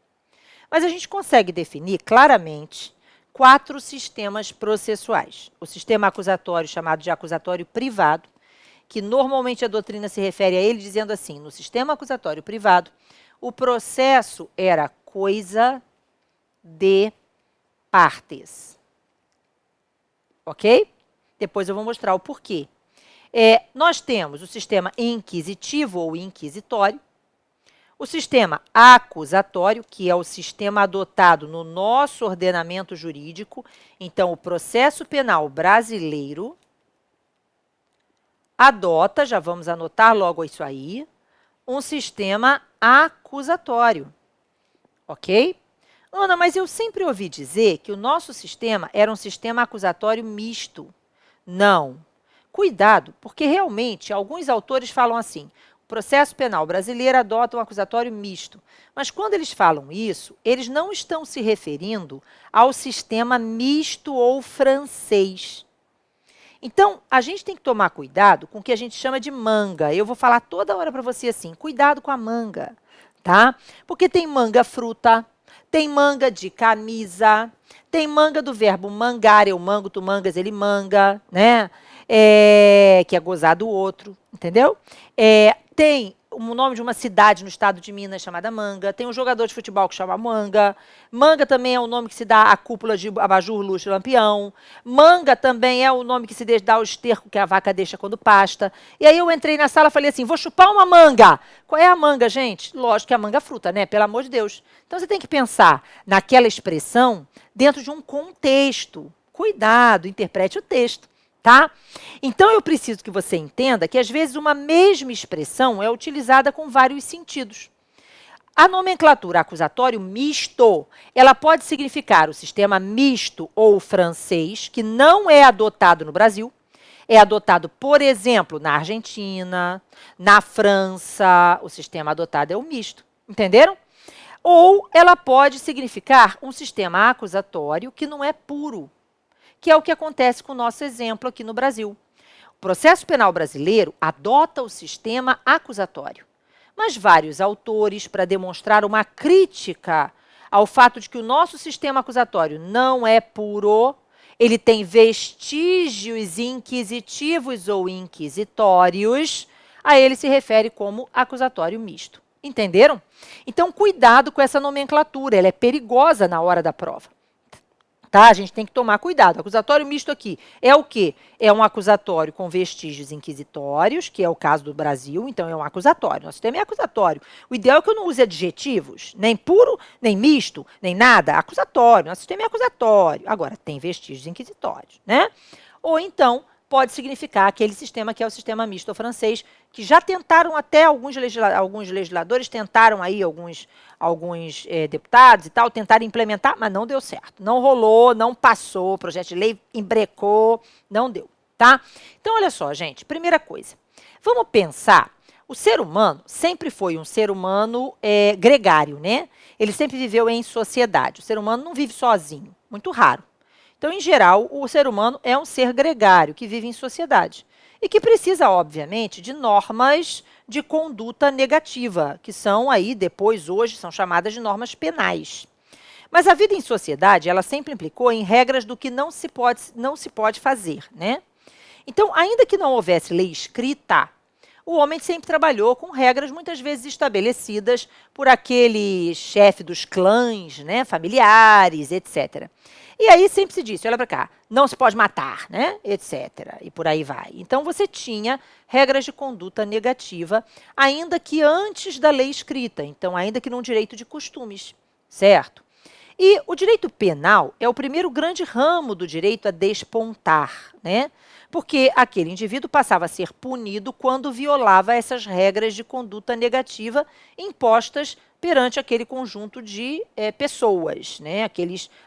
Mas a gente consegue definir claramente 4 sistemas processuais. O sistema acusatório, chamado de acusatório privado, que normalmente a doutrina se refere a ele dizendo assim, no sistema acusatório privado, o processo era coisa de partes. Ok? Depois eu vou mostrar o porquê. Nós temos o sistema inquisitivo ou inquisitório, o sistema acusatório, que é o sistema adotado no nosso ordenamento jurídico. Então, o processo penal brasileiro adota, já vamos anotar logo isso aí, um sistema acusatório. Ok? Ana, mas eu sempre ouvi dizer que o nosso sistema era um sistema acusatório misto. Não. Cuidado, porque realmente alguns autores falam assim, o processo penal brasileiro adota um acusatório misto. Mas quando eles falam isso, eles não estão se referindo ao sistema misto ou francês. Então, a gente tem que tomar cuidado com o que a gente chama de manga. Eu vou falar toda hora para você assim, cuidado com a manga, tá? Porque tem manga fruta, tem manga de camisa, tem manga do verbo mangar, eu mango, tu mangas, ele manga, né? Que é gozar do outro, entendeu? Tem o nome de uma cidade no estado de Minas chamada Manga, tem um jogador de futebol que chama Manga, Manga também é o nome que se dá à cúpula de abajur, luxo, lampião, Manga também é o nome que se dá ao esterco que a vaca deixa quando pasta. E aí eu entrei na sala e falei assim, vou chupar uma manga. Qual é a manga, gente? Lógico que é a manga fruta, né? Pelo amor de Deus. Então você tem que pensar naquela expressão dentro de um contexto. Cuidado, interprete o texto. Tá? Então, eu preciso que você entenda que, às vezes, uma mesma expressão é utilizada com vários sentidos. A nomenclatura acusatório misto, ela pode significar o sistema misto ou francês, que não é adotado no Brasil, é adotado, por exemplo, na Argentina, na França, o sistema adotado é o misto, entenderam? Ou ela pode significar um sistema acusatório que não é puro, que é o que acontece com o nosso exemplo aqui no Brasil. O processo penal brasileiro adota o sistema acusatório, mas vários autores, para demonstrar uma crítica ao fato de que o nosso sistema acusatório não é puro, ele tem vestígios inquisitivos ou inquisitórios, a ele se refere como acusatório misto. Entenderam? Então, cuidado com essa nomenclatura, ela é perigosa na hora da prova. Tá? A gente tem que tomar cuidado. Acusatório misto aqui é o quê? É um acusatório com vestígios inquisitórios, que é o caso do Brasil, então é um acusatório. Nosso sistema é acusatório. O ideal é que eu não use adjetivos, nem puro, nem misto, nem nada. Acusatório. Nosso sistema é acusatório. Agora, tem vestígios inquisitórios, né? Ou então, pode significar aquele sistema que é o sistema misto francês, que já tentaram até alguns legisladores, tentaram aí, alguns deputados e tal, tentaram implementar, mas não deu certo. Não rolou, não passou, o projeto de lei embrecou, não deu, tá? Então, olha só, gente, primeira coisa, vamos pensar, o ser humano sempre foi um ser humano gregário, né? Ele sempre viveu em sociedade, o ser humano não vive sozinho, muito raro. Então, em geral, o ser humano é um ser gregário, que vive em sociedade. E que precisa, obviamente, de normas de conduta negativa, que são aí, depois, hoje, são chamadas de normas penais. Mas a vida em sociedade, ela sempre implicou em regras do que não se pode fazer, né? Então, ainda que não houvesse lei escrita, o homem sempre trabalhou com regras muitas vezes estabelecidas por aquele chefe dos clãs, né, familiares, etc. E aí sempre se disse, olha para cá, não se pode matar, né, etc. E por aí vai. Então você tinha regras de conduta negativa, ainda que antes da lei escrita, então ainda que num direito de costumes, certo? E o direito penal é o primeiro grande ramo do direito a despontar, né? Porque aquele indivíduo passava a ser punido quando violava essas regras de conduta negativa impostas perante aquele conjunto de pessoas, né?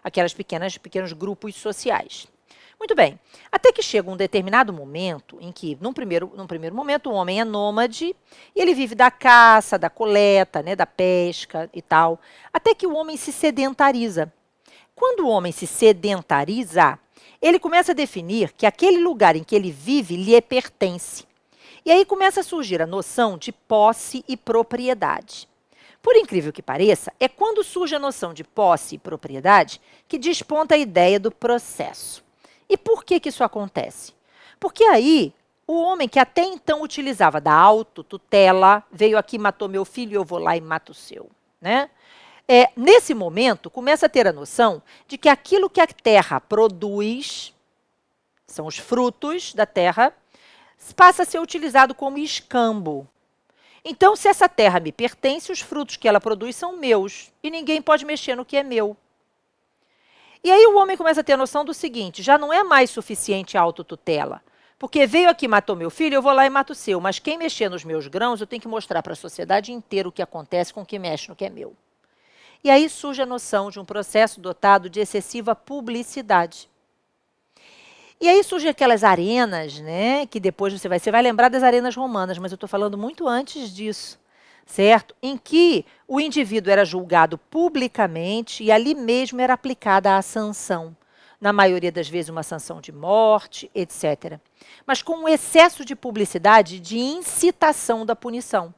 Aquelas pequenos grupos sociais. Muito bem, até que chega um determinado momento em que, num primeiro momento, o homem é nômade e ele vive da caça, da coleta, né, da pesca e tal, até que o homem se sedentariza. Quando o homem se sedentariza, ele começa a definir que aquele lugar em que ele vive lhe pertence. E aí começa a surgir a noção de posse e propriedade. Por incrível que pareça, é quando surge a noção de posse e propriedade que desponta a ideia do processo. E por que isso acontece? Porque aí, o homem que até então utilizava da autotutela, veio aqui, matou meu filho, eu vou lá e mato o seu, né? Nesse momento, começa a ter a noção de que aquilo que a terra produz, são os frutos da terra, passa a ser utilizado como escambo. Então, se essa terra me pertence, os frutos que ela produz são meus, e ninguém pode mexer no que é meu. E aí o homem começa a ter a noção do seguinte, já não é mais suficiente a autotutela, porque veio aqui, matou meu filho, eu vou lá e mato o seu, mas quem mexer nos meus grãos, eu tenho que mostrar para a sociedade inteira o que acontece com quem mexe no que é meu. E aí surge a noção de um processo dotado de excessiva publicidade. E aí surgem aquelas arenas, né, que depois você vai lembrar das arenas romanas, mas eu estou falando muito antes disso, certo? Em que o indivíduo era julgado publicamente e ali mesmo era aplicada a sanção. na maioria das vezes uma sanção de morte, etc. Mas com um excesso de publicidade de incitação da punição.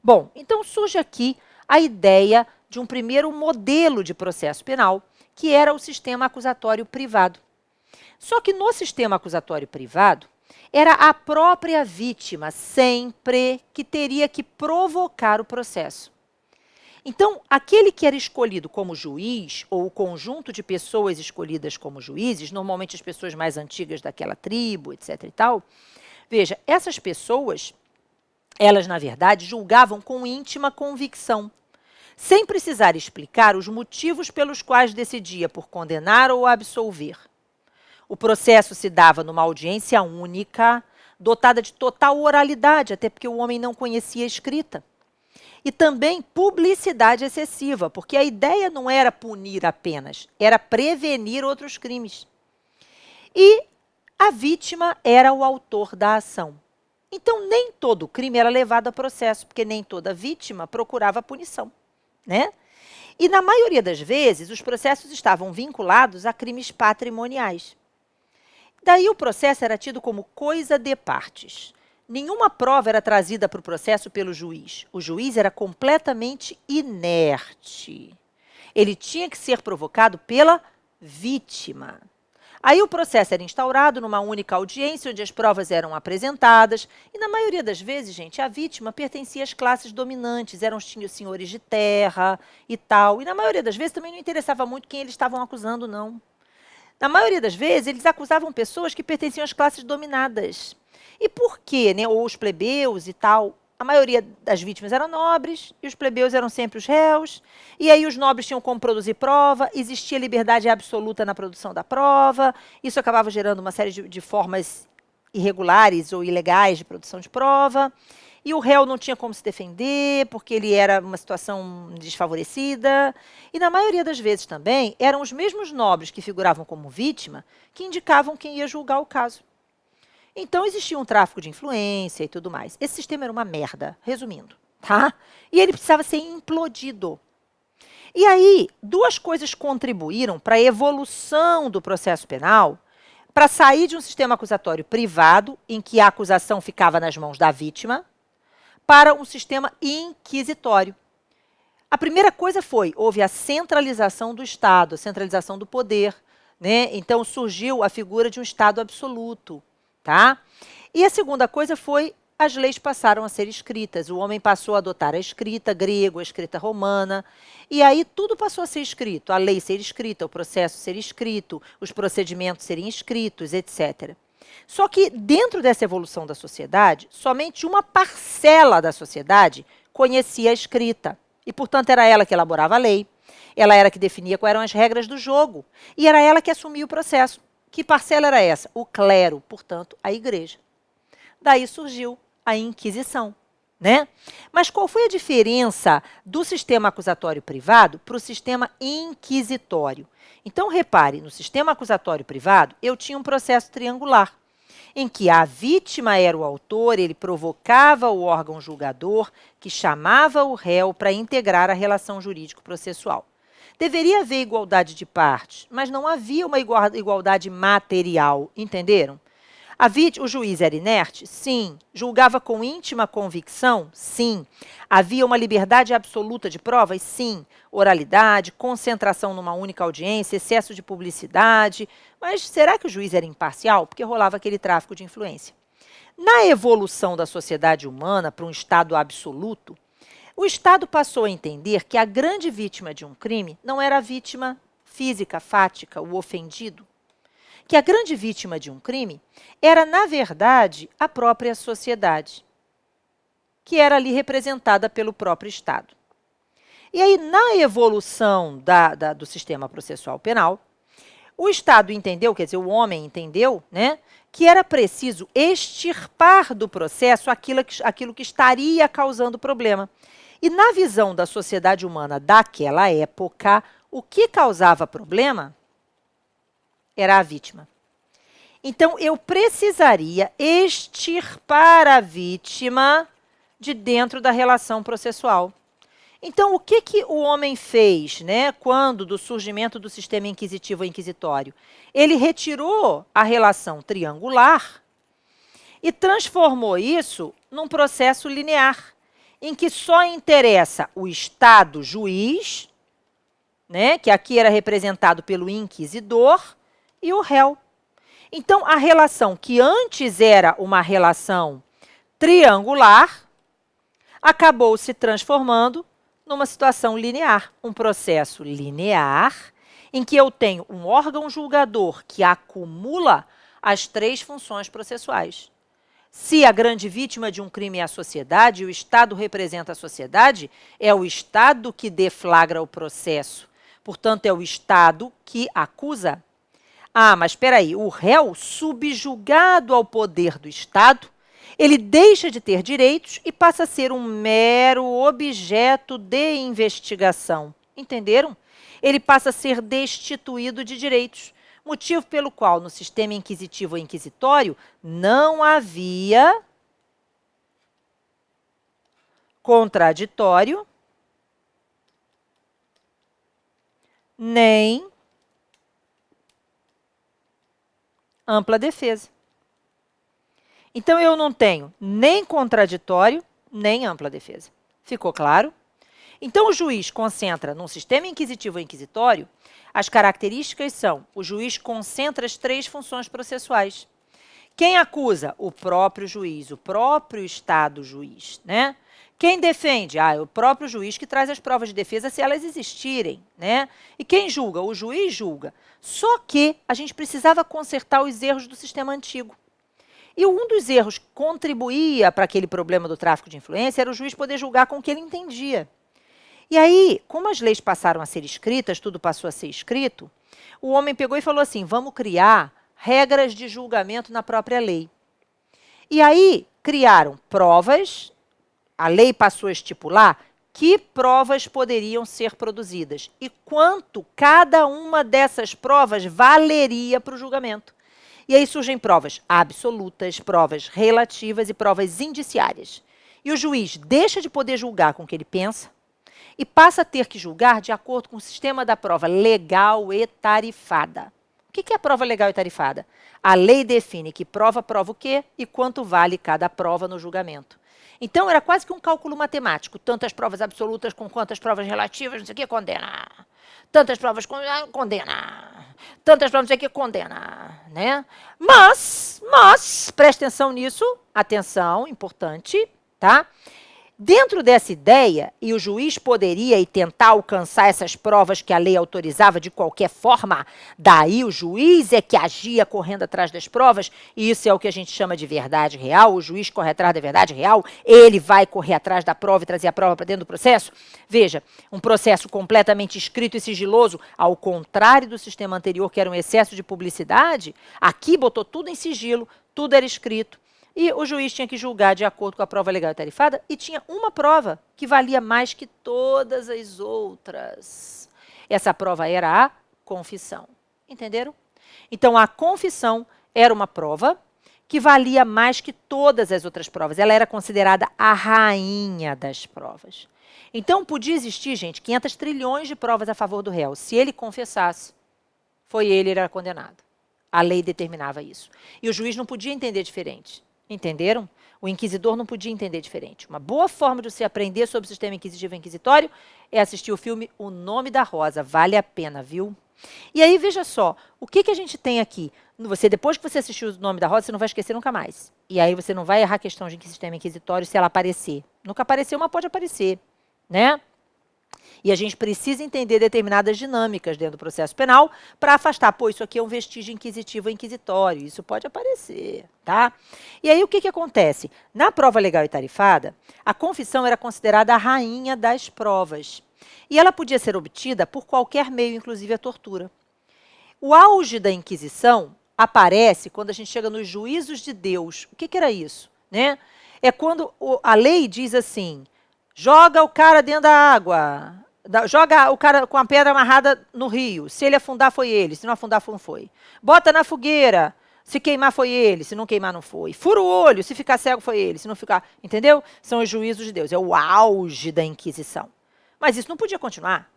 Bom, então surge aqui a ideia de um primeiro modelo de processo penal, que era o sistema acusatório privado. Só que no sistema acusatório privado, era a própria vítima sempre que teria que provocar o processo. Então, aquele que era escolhido como juiz, ou o conjunto de pessoas escolhidas como juízes, normalmente as pessoas mais antigas daquela tribo, etc. e tal, veja, essas pessoas, elas, na verdade, julgavam com íntima convicção, sem precisar explicar os motivos pelos quais decidia por condenar ou absolver. O processo se dava numa audiência única, dotada de total oralidade, até porque o homem não conhecia a escrita. E também publicidade excessiva, porque a ideia não era punir apenas, era prevenir outros crimes. E a vítima era o autor da ação. Então, nem todo crime era levado a processo, porque nem toda vítima procurava a punição, né? E, na maioria das vezes, os processos estavam vinculados a crimes patrimoniais. Daí o processo era tido como coisa de partes. Nenhuma prova era trazida para o processo pelo juiz. O juiz era completamente inerte. Ele tinha que ser provocado pela vítima. Aí o processo era instaurado numa única audiência, onde as provas eram apresentadas. E na maioria das vezes, gente, a vítima pertencia às classes dominantes, eram os senhores de terra e tal. E na maioria das vezes também não interessava muito quem eles estavam acusando, não. Na maioria das vezes, eles acusavam pessoas que pertenciam às classes dominadas. E por quê, né? Ou os plebeus e tal. A maioria das vítimas eram nobres e os plebeus eram sempre os réus. E aí os nobres tinham como produzir prova, existia liberdade absoluta na produção da prova. Isso acabava gerando uma série de formas irregulares ou ilegais de produção de prova. E o réu não tinha como se defender, porque ele era uma situação desfavorecida. E na maioria das vezes também, eram os mesmos nobres que figuravam como vítima que indicavam quem ia julgar o caso. Então, existia um tráfico de influência e tudo mais. Esse sistema era uma merda, resumindo, tá? E ele precisava ser implodido. E aí, duas coisas contribuíram para a evolução do processo penal, para sair de um sistema acusatório privado, em que a acusação ficava nas mãos da vítima, para um sistema inquisitório. A primeira coisa houve a centralização do Estado, a centralização do poder, né? Então, surgiu a figura de um Estado absoluto. Tá? E a segunda coisa foi, as leis passaram a ser escritas. O homem passou a adotar a escrita grega, a escrita romana, e aí tudo passou a ser escrito. A lei ser escrita, o processo ser escrito, os procedimentos serem escritos, etc. Só que dentro dessa evolução da sociedade, somente uma parcela da sociedade conhecia a escrita. E, portanto, era ela que elaborava a lei, ela era que definia quais eram as regras do jogo, e era ela que assumia o processo. Que parcela era essa? O clero, portanto, a igreja. Daí surgiu a Inquisição, né? Mas qual foi a diferença do sistema acusatório privado para o sistema inquisitório? Então, repare, no sistema acusatório privado, eu tinha um processo triangular, em que a vítima era o autor, ele provocava o órgão julgador, que chamava o réu para integrar a relação jurídico-processual. Deveria haver igualdade de partes, mas não havia uma igualdade material, entenderam? O juiz era inerte? Sim. Julgava com íntima convicção? Sim. Havia uma liberdade absoluta de provas? Sim. Oralidade, concentração numa única audiência, excesso de publicidade. Mas será que o juiz era imparcial? Porque rolava aquele tráfico de influência. Na evolução da sociedade humana para um estado absoluto, o Estado passou a entender que a grande vítima de um crime não era a vítima física, fática, o ofendido. Que a grande vítima de um crime era, na verdade, a própria sociedade, que era ali representada pelo próprio Estado. E aí, na evolução do sistema processual penal, o Estado entendeu, quer dizer, o homem entendeu, né, que era preciso extirpar do processo aquilo que estaria causando problema. E na visão da sociedade humana daquela época, o que causava problema era a vítima. Então, eu precisaria extirpar a vítima de dentro da relação processual. Então, o que, que o homem fez, né, quando do surgimento do sistema inquisitivo ou inquisitório? Ele retirou a relação triangular e transformou isso num processo linear, em que só interessa o Estado juiz, né, que aqui era representado pelo inquisidor, e o réu. Então, a relação que antes era uma relação triangular acabou se transformando numa situação linear, um processo linear em que eu tenho um órgão julgador que acumula as três funções processuais. Se a grande vítima de um crime é a sociedade, e o Estado representa a sociedade, é o Estado que deflagra o processo. Portanto, é o Estado que acusa. Ah, mas espera aí, o réu, subjugado ao poder do Estado, ele deixa de ter direitos e passa a ser um mero objeto de investigação. Entenderam? Ele passa a ser destituído de direitos, motivo pelo qual no sistema inquisitivo ou inquisitório não havia contraditório nem ampla defesa. Então, eu não tenho nem contraditório, nem ampla defesa. Ficou claro? Então, o juiz concentra, num sistema inquisitivo ou inquisitório, as características são, o juiz concentra as três funções processuais. Quem acusa? O próprio juiz, o próprio Estado juiz, né? Quem defende? Ah, é o próprio juiz que traz as provas de defesa se elas existirem, né? E quem julga? O juiz julga. Só que a gente precisava consertar os erros do sistema antigo. E um dos erros que contribuía para aquele problema do tráfico de influência era o juiz poder julgar com o que ele entendia. E aí, como as leis passaram a ser escritas, tudo passou a ser escrito, o homem pegou e falou assim, vamos criar regras de julgamento na própria lei. E aí, criaram provas, a lei passou a estipular que provas poderiam ser produzidas e quanto cada uma dessas provas valeria para o julgamento. E aí surgem provas absolutas, provas relativas e provas indiciárias. E o juiz deixa de poder julgar com o que ele pensa e passa a ter que julgar de acordo com o sistema da prova legal e tarifada. O que é a prova legal e tarifada? A lei define que prova prova o quê e quanto vale cada prova no julgamento. Então, era quase que um cálculo matemático. Tantas provas absolutas com quantas provas relativas, não sei o que, condena. Tantas provas, condena. Tantas provas, não sei o que, condena. Né? Mas, preste atenção nisso. Atenção, importante, tá? Dentro dessa ideia, e o juiz poderia e tentar alcançar essas provas que a lei autorizava de qualquer forma, daí o juiz é que agia correndo atrás das provas, e isso é o que a gente chama de verdade real, o juiz corre atrás da verdade real, ele vai correr atrás da prova e trazer a prova para dentro do processo. Veja, um processo completamente escrito e sigiloso, ao contrário do sistema anterior, que era um excesso de publicidade, aqui botou tudo em sigilo, tudo era escrito. E o juiz tinha que julgar de acordo com a prova legal e tarifada e tinha uma prova que valia mais que todas as outras. Essa prova era a confissão. Entenderam? Então, a confissão era uma prova que valia mais que todas as outras provas. Ela era considerada a rainha das provas. Então, podia existir, gente, 500 trilhões de provas a favor do réu. Se ele confessasse, ele era condenado. A lei determinava isso. E o juiz não podia entender diferente. Entenderam? O inquisidor não podia entender diferente. Uma boa forma de você aprender sobre o sistema inquisitivo e inquisitório é assistir o filme O Nome da Rosa. Vale a pena, viu? E aí, veja só, o que a gente tem aqui? Depois que você assistiu O Nome da Rosa, você não vai esquecer nunca mais. E aí você não vai errar a questão de sistema inquisitório se ela aparecer. Nunca apareceu, mas pode aparecer, né? E a gente precisa entender determinadas dinâmicas dentro do processo penal para afastar, pô, isso aqui é um vestígio inquisitivo ou inquisitório, isso pode aparecer, tá? E aí o que acontece? Na prova legal e tarifada, a confissão era considerada a rainha das provas. E ela podia ser obtida por qualquer meio, inclusive a tortura. O auge da Inquisição aparece quando a gente chega nos juízos de Deus. O que era isso? Né? É quando a lei diz assim, joga o cara dentro da água, joga o cara com a pedra amarrada no rio. Se ele afundar, foi ele. Se não afundar, não foi. Bota na fogueira. Se queimar, foi ele. Se não queimar, não foi. Fura o olho. Se ficar cego, foi ele. Se não ficar... Entendeu? São os juízos de Deus. É o auge da Inquisição. Mas isso não podia continuar.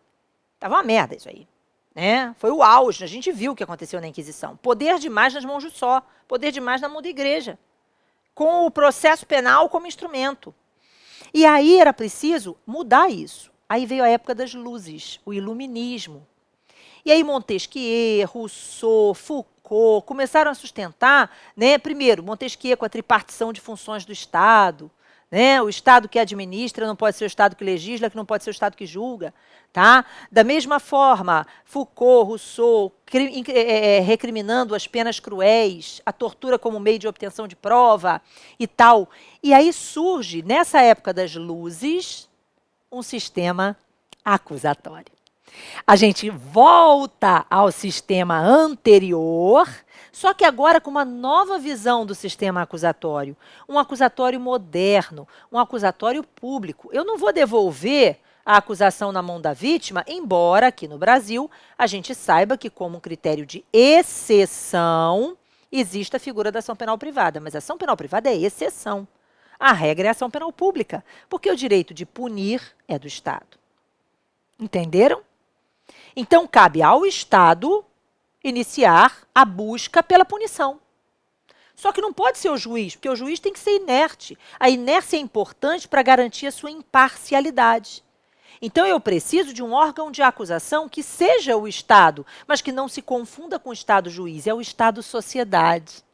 Tava uma merda isso aí. Né? Foi o auge, a gente viu o que aconteceu na Inquisição. Poder demais nas mãos de só, poder demais na mão da igreja, com o processo penal como instrumento. E aí era preciso mudar isso. Aí veio a época das luzes, o iluminismo. E aí Montesquieu, Rousseau, Foucault começaram a sustentar, né, primeiro, Montesquieu com a tripartição de funções do Estado, né, o Estado que administra não pode ser o Estado que legisla, que não pode ser o Estado que julga. Tá? Da mesma forma, Foucault, Rousseau, recriminando as penas cruéis, a tortura como meio de obtenção de prova e tal. E aí surge, nessa época das luzes, um sistema acusatório. A gente volta ao sistema anterior, só que agora com uma nova visão do sistema acusatório. Um acusatório moderno, um acusatório público. Eu não vou devolver a acusação na mão da vítima, embora aqui no Brasil a gente saiba que, como um critério de exceção, existe a figura da ação penal privada. Mas a ação penal privada é exceção. A regra é a ação penal pública, porque o direito de punir é do Estado. Entenderam? Então, cabe ao Estado iniciar a busca pela punição. Só que não pode ser o juiz, porque o juiz tem que ser inerte. A inércia é importante para garantir a sua imparcialidade. Então, eu preciso de um órgão de acusação que seja o Estado, mas que não se confunda com o Estado juiz, é o Estado sociedade.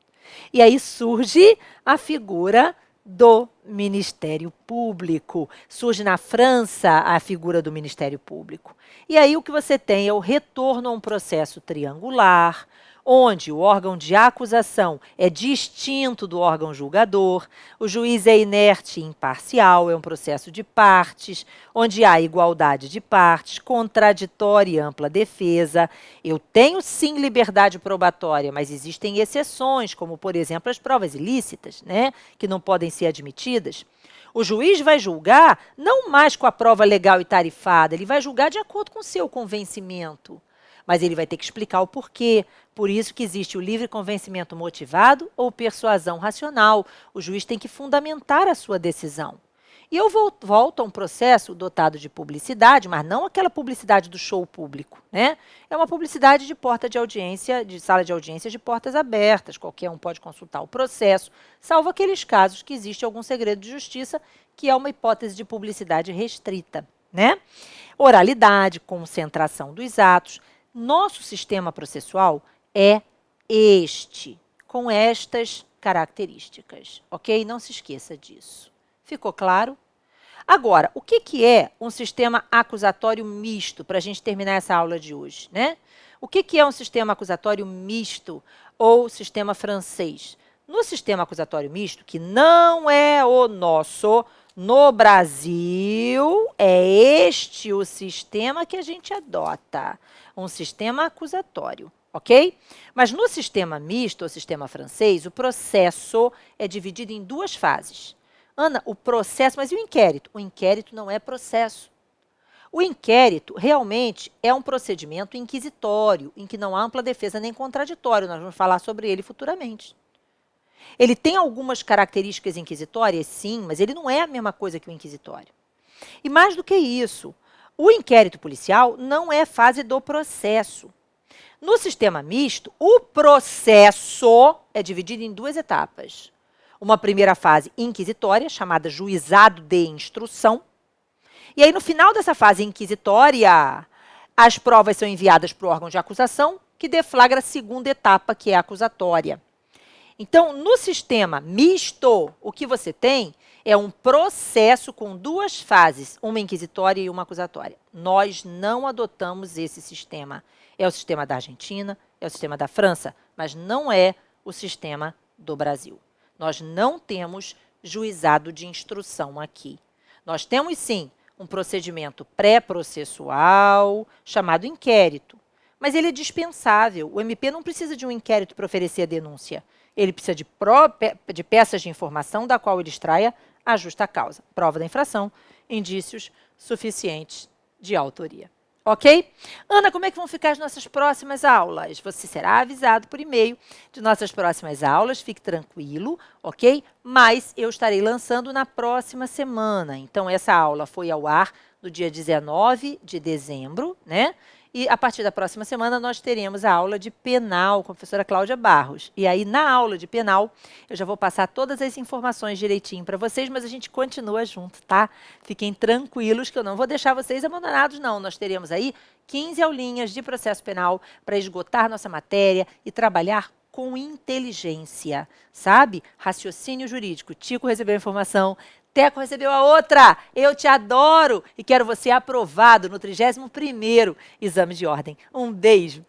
E aí surge a figura do Ministério Público. Surge na França a figura do Ministério Público. E aí o que você tem é o retorno a um processo triangular, onde o órgão de acusação é distinto do órgão julgador, o juiz é inerte e imparcial, é um processo de partes, onde há igualdade de partes, contraditória e ampla defesa. Eu tenho sim liberdade probatória, mas existem exceções, como por exemplo as provas ilícitas, né, que não podem ser admitidas. O juiz vai julgar não mais com a prova legal e tarifada, ele vai julgar de acordo com o seu convencimento. Mas ele vai ter que explicar o porquê. Por isso que existe o livre convencimento motivado ou persuasão racional. O juiz tem que fundamentar a sua decisão. E eu volto a um processo dotado de publicidade, mas não aquela publicidade do show público, né? É uma publicidade de porta de audiência, de sala de audiências de portas abertas. Qualquer um pode consultar o processo, salvo aqueles casos que existe algum segredo de justiça, que é uma hipótese de publicidade restrita, né? Oralidade, concentração dos atos. Nosso sistema processual é este, com estas características, ok? Não se esqueça disso. Ficou claro? Agora, o que é um sistema acusatório misto, para a gente terminar essa aula de hoje, né? O que é um sistema acusatório misto ou sistema francês? No sistema acusatório misto, que não é o nosso, no Brasil, é este o sistema que a gente adota, um sistema acusatório, ok? Mas no sistema misto, ou sistema francês, o processo é dividido em duas fases. Ana, o processo, mas e o inquérito? O inquérito não é processo. O inquérito realmente é um procedimento inquisitório, em que não há ampla defesa nem contraditório. Nós vamos falar sobre ele futuramente. Ele tem algumas características inquisitórias, sim, mas ele não é a mesma coisa que o inquisitório. E mais do que isso, o inquérito policial não é fase do processo. No sistema misto, o processo é dividido em duas etapas. Uma primeira fase inquisitória, chamada juizado de instrução. E aí, no final dessa fase inquisitória, as provas são enviadas para o órgão de acusação, que deflagra a segunda etapa, que é a acusatória. Então, no sistema misto, o que você tem é um processo com duas fases, uma inquisitória e uma acusatória. Nós não adotamos esse sistema. É o sistema da Argentina, é o sistema da França, mas não é o sistema do Brasil. Nós não temos juizado de instrução aqui. Nós temos, sim, um procedimento pré-processual chamado inquérito, mas ele é dispensável. O MP não precisa de um inquérito para oferecer a denúncia. Ele precisa de peças de informação da qual ele extraia a justa causa, prova da infração, indícios suficientes de autoria. Ok? Ana, como é que vão ficar as nossas próximas aulas? Você será avisado por e-mail de nossas próximas aulas, fique tranquilo, ok? Mas eu estarei lançando na próxima semana. Então, essa aula foi ao ar no dia 19 de dezembro, né? E a partir da próxima semana nós teremos a aula de penal com a professora Cláudia Barros. E aí, na aula de penal, eu já vou passar todas as informações direitinho para vocês, mas a gente continua junto, tá? Fiquem tranquilos que eu não vou deixar vocês abandonados, não. Nós teremos aí 15 aulinhas de processo penal para esgotar nossa matéria e trabalhar com inteligência, sabe? Raciocínio jurídico. Tico recebeu a informação, Teco recebeu a outra. Eu te adoro e quero você aprovado no 31º exame de ordem. Um beijo.